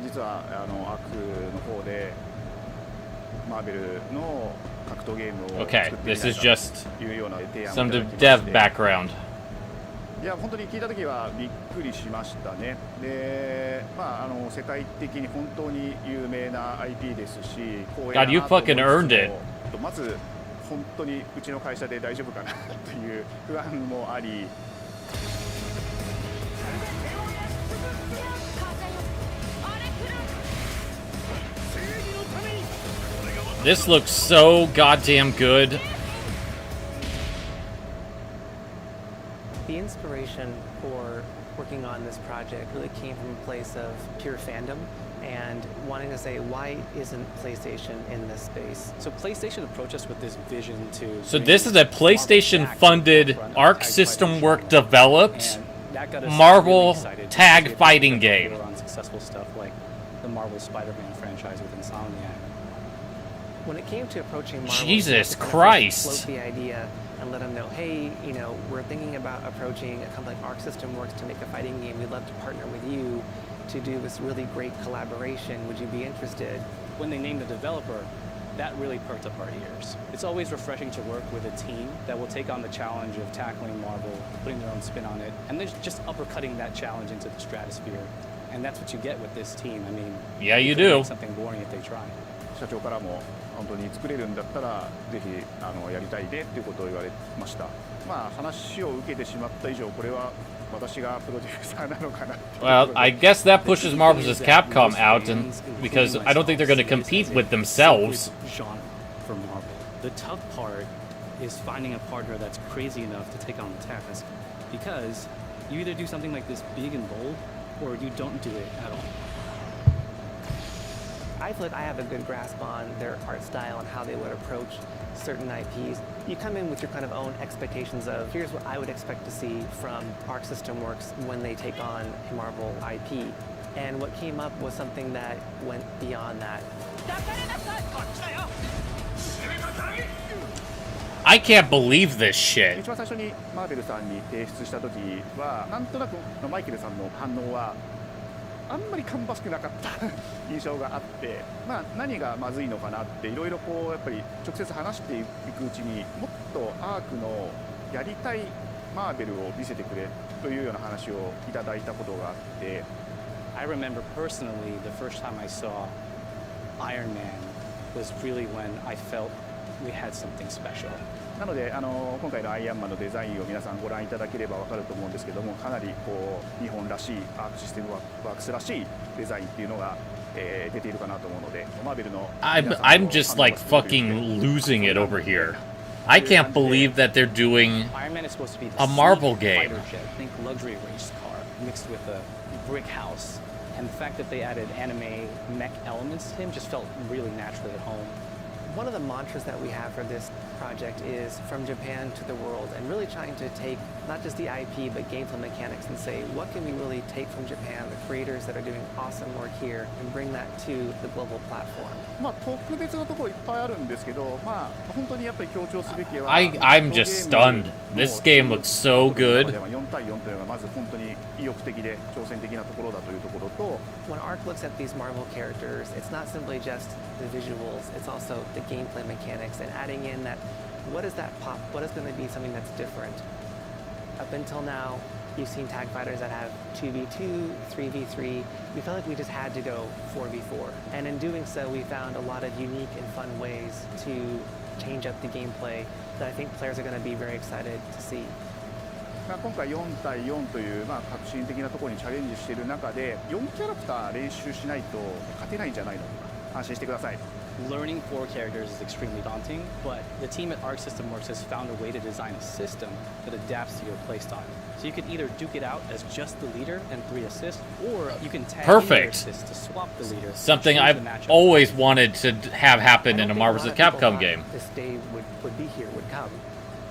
Speaker 5: 実はアクの方でマーベルの格闘ゲームを作ってみないかというような提案をいただきまして。
Speaker 1: Some dev background.
Speaker 5: いや本当に聞いた時はびっくりしましたね。で、世界的に本当に有名な IP ですし、
Speaker 1: God, you fucking earned it.
Speaker 5: まず本当にうちの会社で大丈夫かなという不安もあり。
Speaker 1: This looks so goddamn good.
Speaker 11: The inspiration for working on this project really came from a place of pure fandom and wanting to say, why isn't PlayStation in this space? So PlayStation approached us with this vision to...
Speaker 1: So this is a PlayStation-funded, Arc System Work developed Marvel tag fighting game.
Speaker 11: On successful stuff like the Marvel Spider-Man franchise with Insomniac. When it came to approaching Marvel,
Speaker 1: Jesus Christ!
Speaker 11: Float the idea and let them know, hey, we're thinking about approaching a company like Arc System Works to make a fighting game. We'd love to partner with you to do this really great collaboration. Would you be interested? When they named the developer, that really perked up our ears. It's always refreshing to work with a team that will take on the challenge of tackling Marvel, putting their own spin on it, and then just uppercutting that challenge into the stratosphere. And that's what you get with this team. I mean,
Speaker 1: yeah, you do.
Speaker 11: Something boring if they try.
Speaker 5: 社長からも本当に作れるんだったらぜひやりたいでっていうことを言われました。話を受けてしまった以上これは私がプロデューサーなのかな。
Speaker 1: Well, I guess that pushes Marvel vs. Capcom out, and because I don't think they're going to compete with themselves.
Speaker 11: Genre for Marvel. The tough part is finding a partner that's crazy enough to take on the task, because you either do something like this big and bold, or you don't do it at all. I feel like I have a good grasp on their art style and how they would approach certain IPs. You come in with your kind of own expectations of, here's what I would expect to see from Arc System Works when they take on a Marvel IP. And what came up was something that went beyond that.
Speaker 1: I can't believe this shit.
Speaker 5: 一番最初にマーベルさんに提出した時はなんとなくマイケルさんの反応はあんまり芳しくなかった印象があって、何がまずいのかなっていろいろやっぱり直接話していくうちにもっとアークのやりたいマーベルを見せてくれというような話をいただいたことがあって。
Speaker 11: I remember personally the first time I saw Iron Man was really when I felt we had something special.
Speaker 5: なので今回のアイアンマンのデザインを皆さんご覧いただければ分かると思うんですけども、かなり日本らしいアークシステムワークスらしいデザインっていうのが、出ているかなと思うので、マーベルの
Speaker 1: I'm just like fucking losing it over here. I can't believe that they're doing
Speaker 7: Iron Man is supposed to be
Speaker 1: a Marvel game.
Speaker 7: Fighter jet, think luxury race car mixed with a brick house. And the fact that they added anime mech elements to him just felt really naturally at home.
Speaker 11: One of the mantras that we have for this project is from Japan to the world, and really trying to take not just the IP but gameplay mechanics and say what can we really take from Japan, the creators that are doing awesome work here, and bring that to the global platform.
Speaker 5: まあ特別なところいっぱいあるんですけど、まあ本当にやっぱり強調すべきは
Speaker 1: I'm just stunned. This game looks so good.
Speaker 5: 4対4というのがまず本当に意欲的で挑戦的なところだというところと、
Speaker 11: When ARC looks at these Marvel characters, it's not simply just the visuals, it's also the gameplay mechanics and adding in that what is that pop, what is going to be something that's different. Up until now, you've seen tag fighters that have 2v2, 3v3. We felt like we just had to go 4v4. And in doing so, we found a lot of unique and fun ways to change up the gameplay that I think players are going to be very excited to see.
Speaker 5: まあ今回4対4というまあ革新的なところにチャレンジしている中で4キャラクター練習しないと勝てないんじゃないのか安心してください。
Speaker 7: Learning 4 characters is extremely daunting, but the team at Arc System Works has found a way to design a system that adapts to your playstyle. So you could either duke it out as just the leader and 3 assists, or you can tag in your assists to swap the leader.
Speaker 1: Something I've always wanted to have happen in a Marvel vs. Capcom game.
Speaker 11: This day would be here, would come.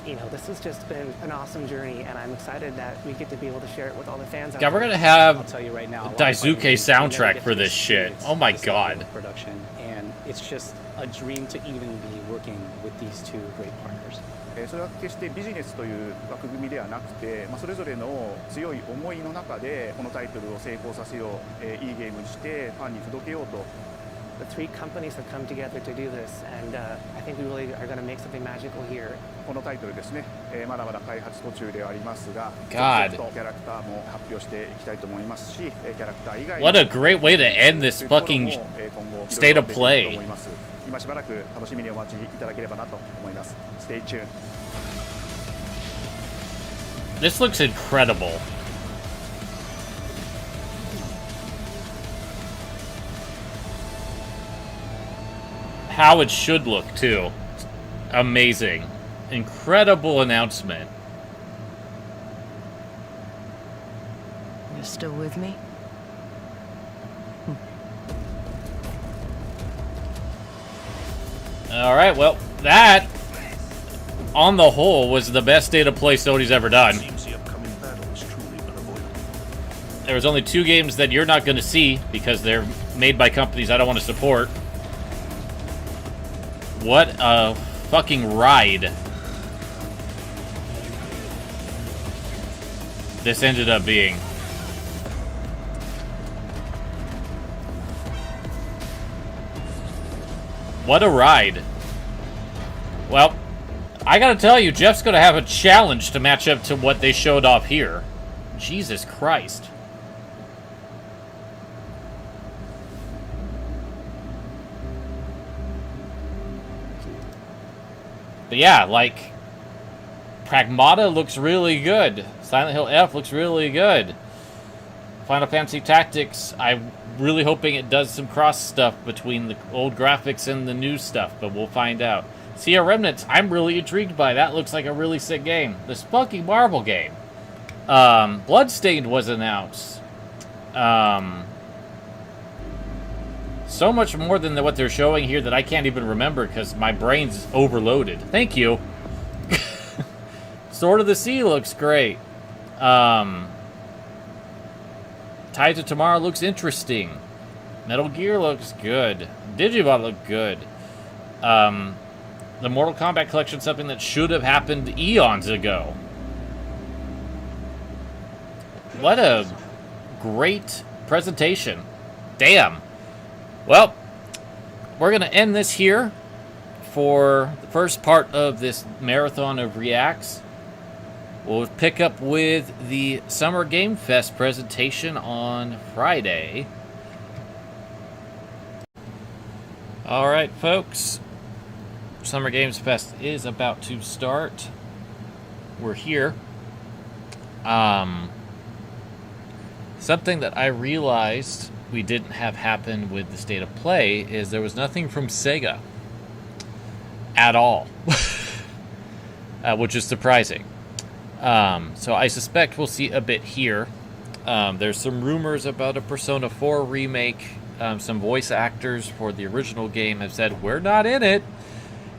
Speaker 11: You know, this has just been an awesome journey, and I'm excited that we get to be able to share it with all the fans out
Speaker 1: God, we're
Speaker 11: there.
Speaker 1: gonna have
Speaker 7: right now,
Speaker 1: Daisuke soundtrack for this shit. Oh my god.
Speaker 7: Production, and it's just a dream to even be working with these two great partners.
Speaker 5: それは決してビジネスという枠組みではなくて、まあ、それぞれの強い思いの中でこのタイトルを成功させよう、いいゲームにしてファンに届けようと。
Speaker 11: The 3 companies have come together to do this, and I think we really are going to make something magical here.
Speaker 5: このタイトルですね、まだまだ開発途中ではありますが、
Speaker 1: God.
Speaker 5: キャラクターも発表していきたいと思いますし、キャラクター以外
Speaker 1: What a great way to end this fucking state of play.
Speaker 5: 今しばらく楽しみにお待ちいただければなと思います。Stay tuned.
Speaker 1: This looks incredible. How it should look, too. Amazing. Incredible announcement.
Speaker 22: You're still with me?
Speaker 1: Alright, well, that, on the whole, was the best state of play Sony's ever done. There was only 2 games that you're not going to see because they're made by companies I don't want to support. What a fucking ride this ended up being. What a ride. Well, I gotta tell you, Geoff's gonna have a challenge to match up to what they showed off here. Jesus Christ. But yeah, like, Pragmata looks really good. Silent Hill F looks really good. Final Fantasy Tactics, I'm really hoping it does some cross stuff between the old graphics and the new stuff, but we'll find out. Sierra Remnants, I'm really intrigued by. That looks like a really sick game. This fucking Marvel game. Bloodstained was announced. So much more than what they're showing here that I can't even remember because my brain's overloaded. Thank you. Sword of the Sea looks great. Tides of Tomorrow looks interesting. Metal Gear looks good. Digimon looked good. The Mortal Kombat collection, something that should have happened eons ago. What a great presentation. Damn. Well, we're going to end this here for the first part of this marathon of reacts. We'll pick up with the Summer Game Fest presentation on Friday. All right, folks. Summer Games Fest is about to start. We're here. Something that I realized we didn't have happen with the State of Play is there was nothing from Sega at all, which is surprising. So I suspect we'll see a bit here. There's some rumors about a Persona 4 remake. Some voice actors for the original game have said, we're not in it,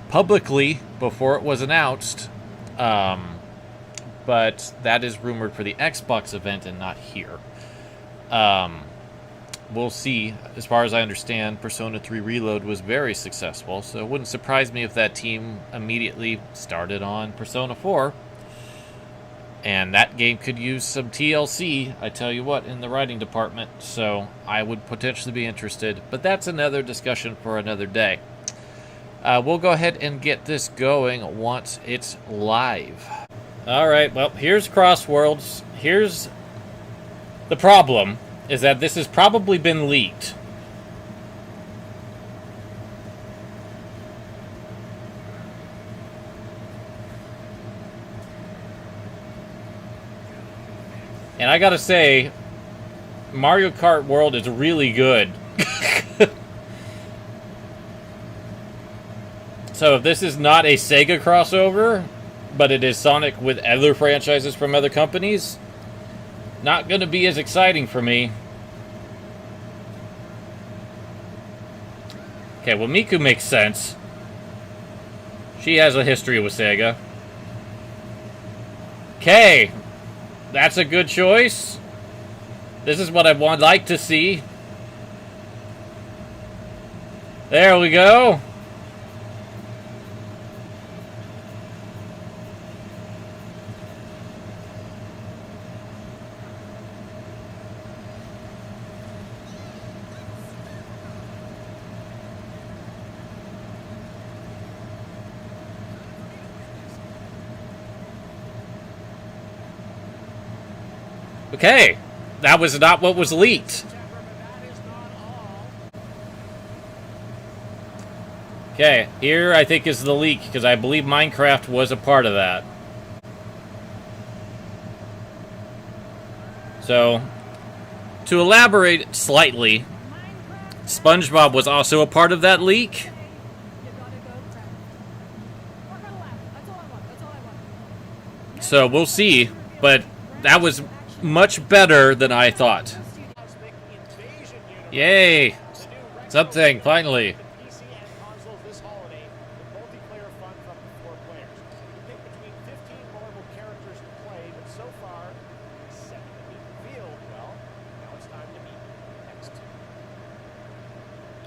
Speaker 1: publicly before it was announced. But that is rumored for the Xbox event and not here. We'll see. As far as I understand, Persona 3 Reload was very successful, so it wouldn't surprise me if that team immediately started on Persona 4. And that game could use some TLC, I tell you what, in the writing department, so I would potentially be interested. But that's another discussion for another day. We'll go ahead and get this going once it's live. Alright, well, here's Crossworlds. Here's the problem, is that this has probably been leaked. And I gotta say, Mario Kart World is really good. So if this is not a Sega crossover, but it is Sonic with other franchises from other companies, not gonna be as exciting for me. Okay, well, Miku makes sense. She has a history with Sega. Okay, that's a good choice. This is what I would like to see. There we go. Okay, that was not what was leaked. Okay, here I think is the leak, because I believe Minecraft was a part of that. So, to elaborate slightly, SpongeBob was also a part of that leak. So, we'll see, but that was much better than I thought. Yay! Something, finally.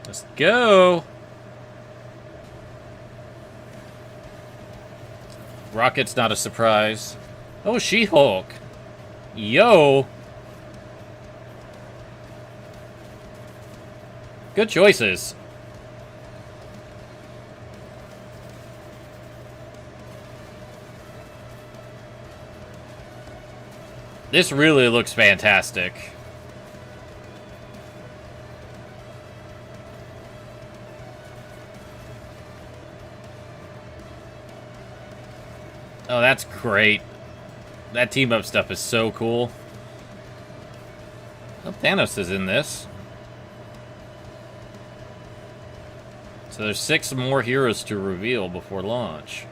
Speaker 1: Let's go! Rocket's not a surprise. Oh, She-Hulk! Yo! Good choices. This really looks fantastic. Oh, that's great. That team-up stuff is so cool. Oh, Thanos is in this. So there's 6 more heroes to reveal before launch.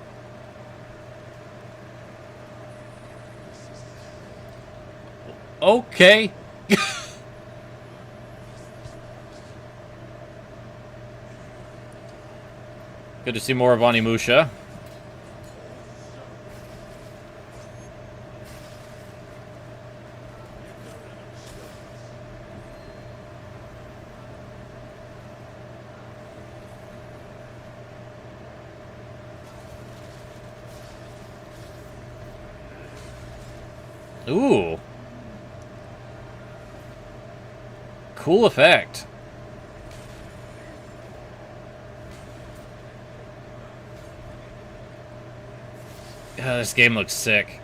Speaker 1: Okay. Good to see more of Onimusha. Ooh. Cool effect. This game looks sick.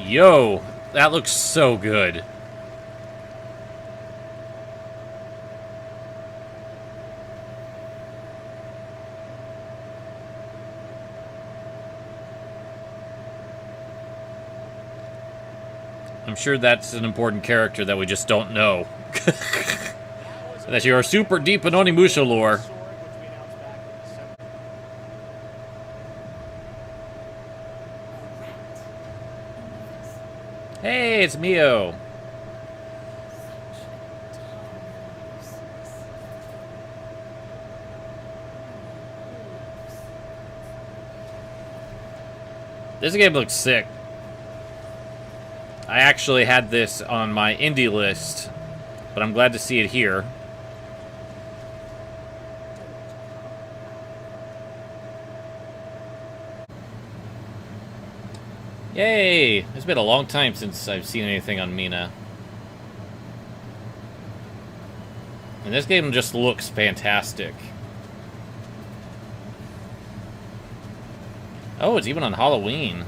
Speaker 1: Yo, that looks so good. I'm sure that's an important character that we just don't know. That you are super deep in Onimusha lore. Hey, it's Mio. This game looks sick. I actually had this on my indie list, but I'm glad to see it here. Yay! It's been a long time since I've seen anything on Mina. And this game just looks fantastic. Oh, it's even on Halloween.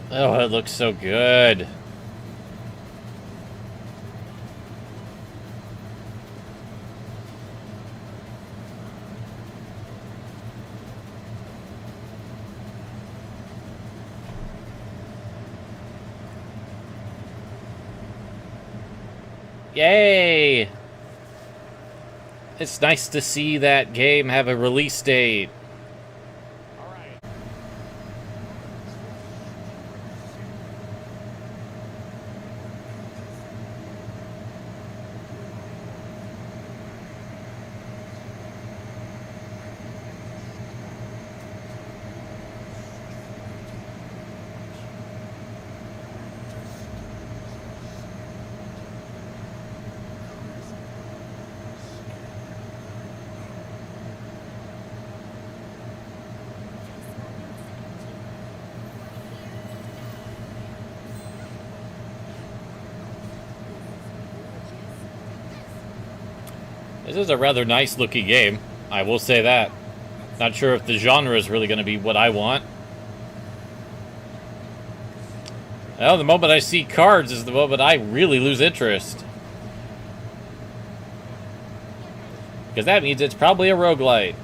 Speaker 1: Oh, it looks so good. Yay! It's nice to see that game have a release date. This is a rather nice looking game, I will say that. Not sure if the genre is really going to be what I want. Well, the moment I see cards is the moment I really lose interest. Because that means it's probably a roguelite.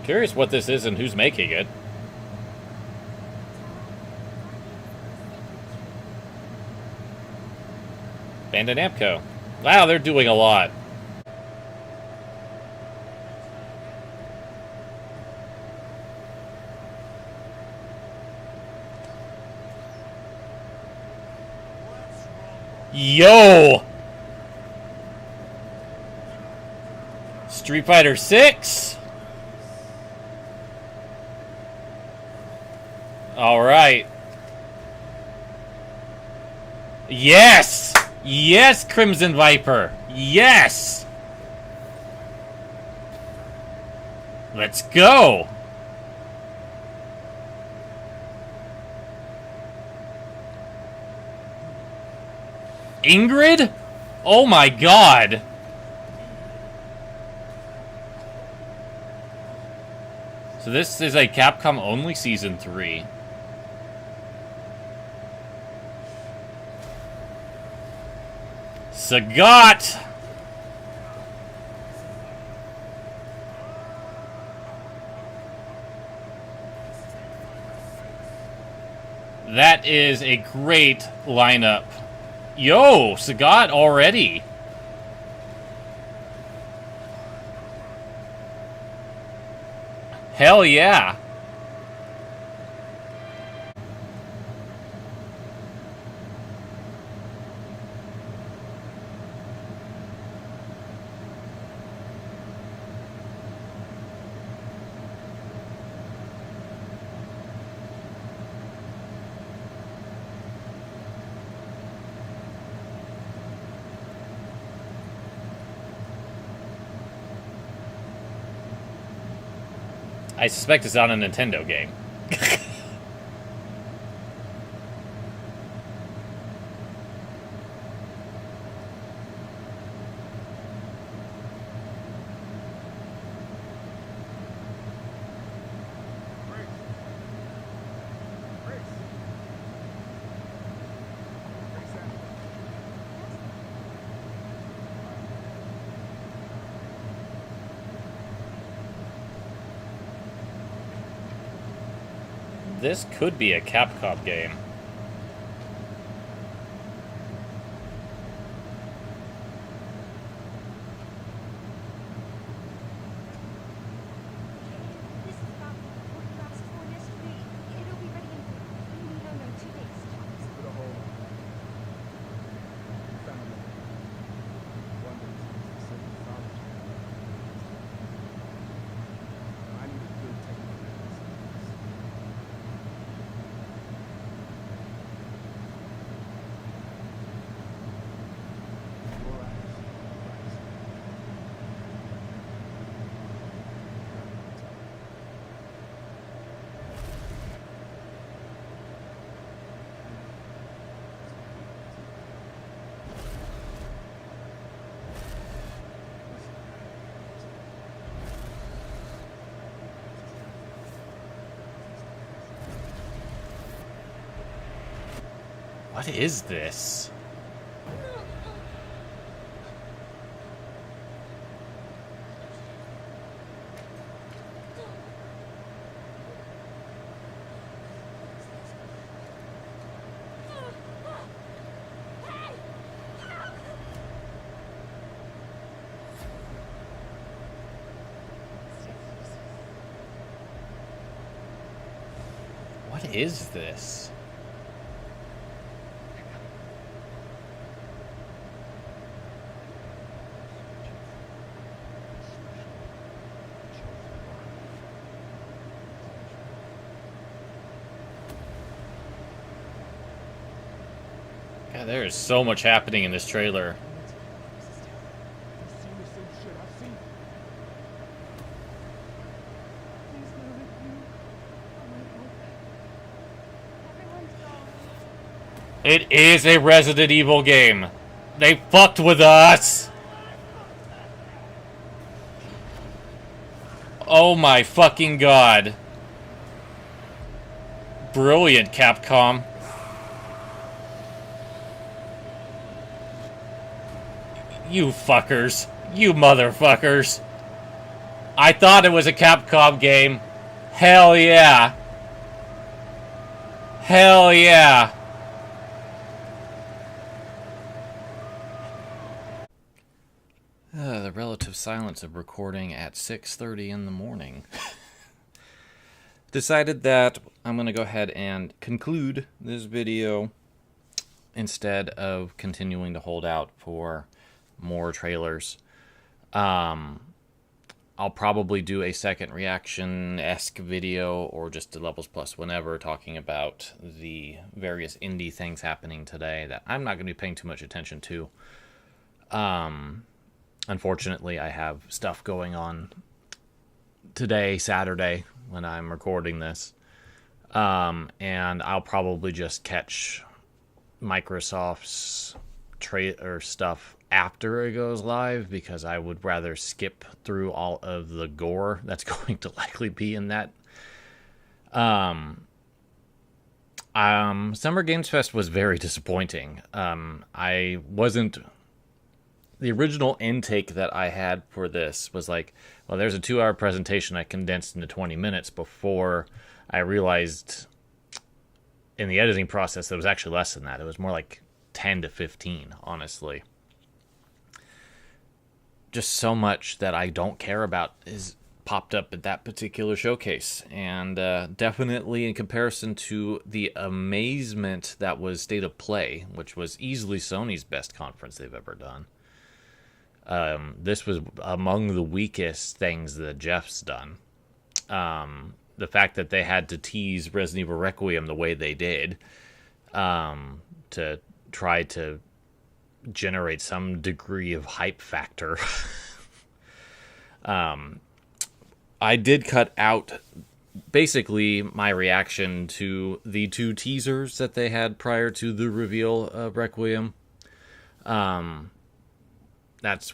Speaker 1: Curious what this is and who's making it. Bandai Namco. Wow, they're doing a lot. Yo! Street Fighter 6? All right. Yes! Yes, Crimson Viper! Yes! Let's go! Ingrid? Oh my god! So this is a Capcom only Season 3. Sagat! That is a great lineup. Yo, Sagat already. Hell yeah. I suspect it's not a Nintendo game. This could be a Capcom game. What is this? What is this? God, there is so much happening in this trailer. It is a Resident Evil game. They fucked with us. Oh my fucking god. Brilliant, Capcom. You fuckers. You motherfuckers. I thought it was a Capcom game. Hell yeah. Hell yeah. The relative silence of recording at 6:30 in the morning. Decided that I'm going to go ahead and conclude this video instead of continuing to hold out for more trailers. I'll probably do a second reaction-esque video or just a Levels Plus whenever, talking about the various indie things happening today that I'm not going to be paying too much attention to. Unfortunately, I have stuff going on today, Saturday, when I'm recording this. And I'll probably just catch Microsoft's trailer stuff after it goes live, because I would rather skip through all of the gore that's going to likely be in that. Summer Games Fest was very disappointing. I wasn't... The original intake that I had for this was like, well, there's a 2-hour presentation I condensed into 20 minutes, before I realized in the editing process that it was actually less than that. It was more like 10 to 15, honestly. Just so much that I don't care about is popped up at that particular showcase. And definitely in comparison to the amazement that was State of Play, which was easily Sony's best conference they've ever done. This was among the weakest things that Geoff's done. The fact that they had to tease Resident Evil Requiem the way they did, to try to generate some degree of hype factor, I did cut out basically my reaction to the 2 teasers that they had prior to the reveal of Requiem. That's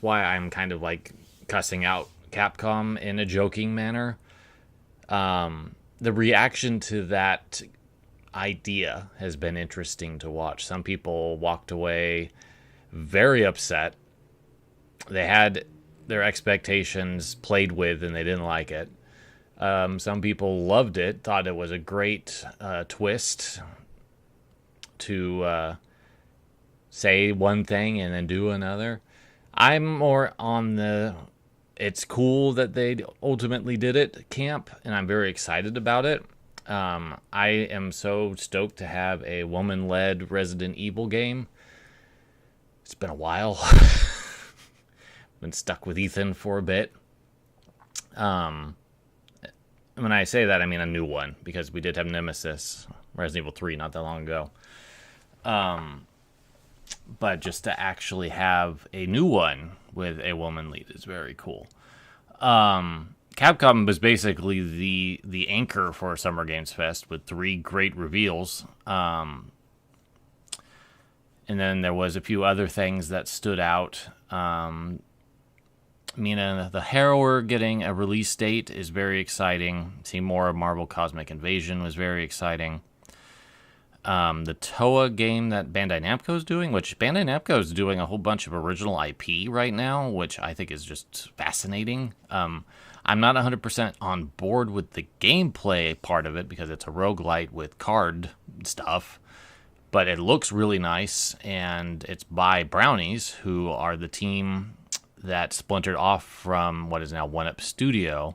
Speaker 1: why I'm kind of like cussing out Capcom in a joking manner. The reaction to that idea has been interesting to watch. Some people walked away very upset. They had their expectations played with and they didn't like it. Some people loved it, thought it was a great twist to say one thing and then do another. I'm more on the it's cool that they ultimately did it camp, and I'm very excited about it. I am so stoked to have a woman-led Resident Evil game. It's been a while. Been stuck with Ethan for a bit. When I say that, I mean a new one, because we did have Nemesis, Resident Evil 3, not that long ago. But just to actually have a new one with a woman lead is very cool. Capcom was basically the anchor for Summer Games Fest with 3 great reveals. And then there was a few other things that stood out. Mina the Harrower getting a release date is very exciting. Seeing more of Marvel Cosmic Invasion was very exciting. The Toa game that Bandai Namco is doing, which Bandai Namco is doing a whole bunch of original IP right now, which I think is just fascinating. I'm not 100% on board with the gameplay part of it because it's a roguelite with card stuff, but it looks really nice, and it's by Brownies, who are the team that splintered off from what is now 1UP Studio,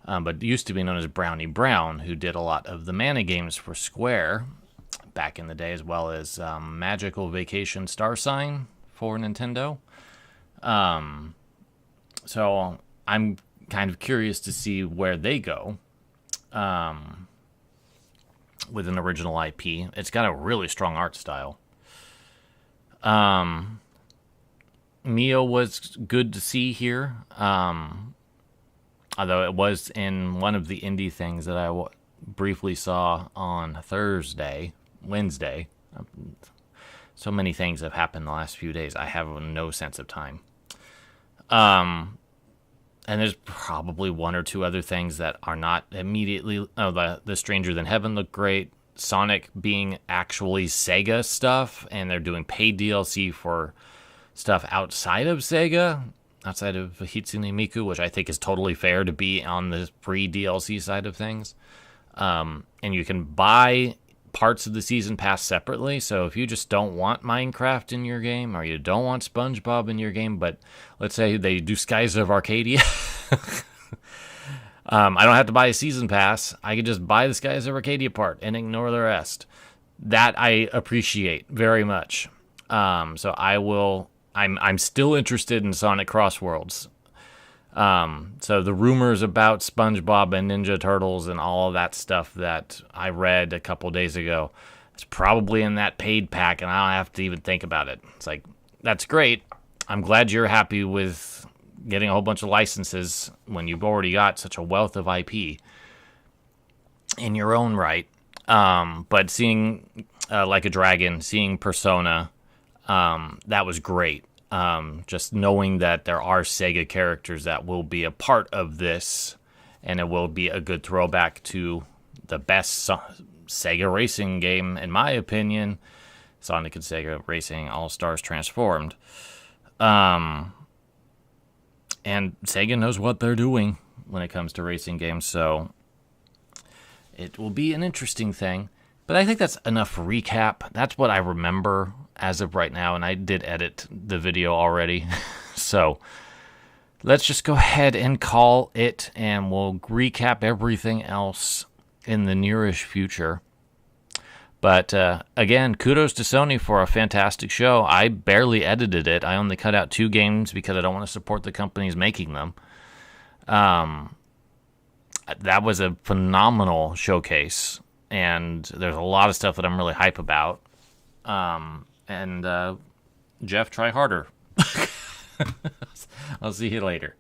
Speaker 1: but used to be known as Brownie Brown, who did a lot of the Mana games for Square back in the day, as well as Magical Vacation Star Sign for Nintendo. So I'm kind of curious to see where they go with an original IP. It's got a really strong art style. Mio was good to see here, although it was in one of the indie things that I briefly saw on Wednesday. So many things have happened the last few days. I have no sense of time. And there's probably 1 or 2 other things that are not immediately... Oh, the Stranger Than Heaven looked great. Sonic being actually Sega stuff, and they're doing paid DLC for stuff outside of Sega, outside of Hitsune Miku, which I think is totally fair to be on the free DLC side of things. And you can buy parts of the season pass separately, so if you just don't want Minecraft in your game, or you don't want SpongeBob in your game, but let's say they do Skies of Arcadia, I don't have to buy a season pass. I can just buy the Skies of Arcadia part and ignore the rest. That I appreciate very much. So I'm still interested in Sonic Crossworlds. So the rumors about SpongeBob and Ninja Turtles and all of that stuff that I read a couple days ago, it's probably in that paid pack, and I don't have to even think about it. It's like, that's great. I'm glad you're happy with getting a whole bunch of licenses when you've already got such a wealth of IP in your own right. But seeing Like a Dragon, seeing Persona, that was great. Just knowing that there are Sega characters that will be a part of this, and it will be a good throwback to the best Sega racing game, in my opinion, Sonic and Sega Racing All-Stars Transformed. And Sega knows what they're doing when it comes to racing games, so it will be an interesting thing. But I think that's enough recap. That's what I remember as of right now, and I did edit the video already. So let's just go ahead and call it, and we'll recap everything else in the nearish future. But again, kudos to Sony for a fantastic show. I barely edited it. I only cut out 2 games because I don't want to support the companies making them. That was a phenomenal showcase, and there's a lot of stuff that I'm really hype about. And Geoff, try harder. I'll see you later.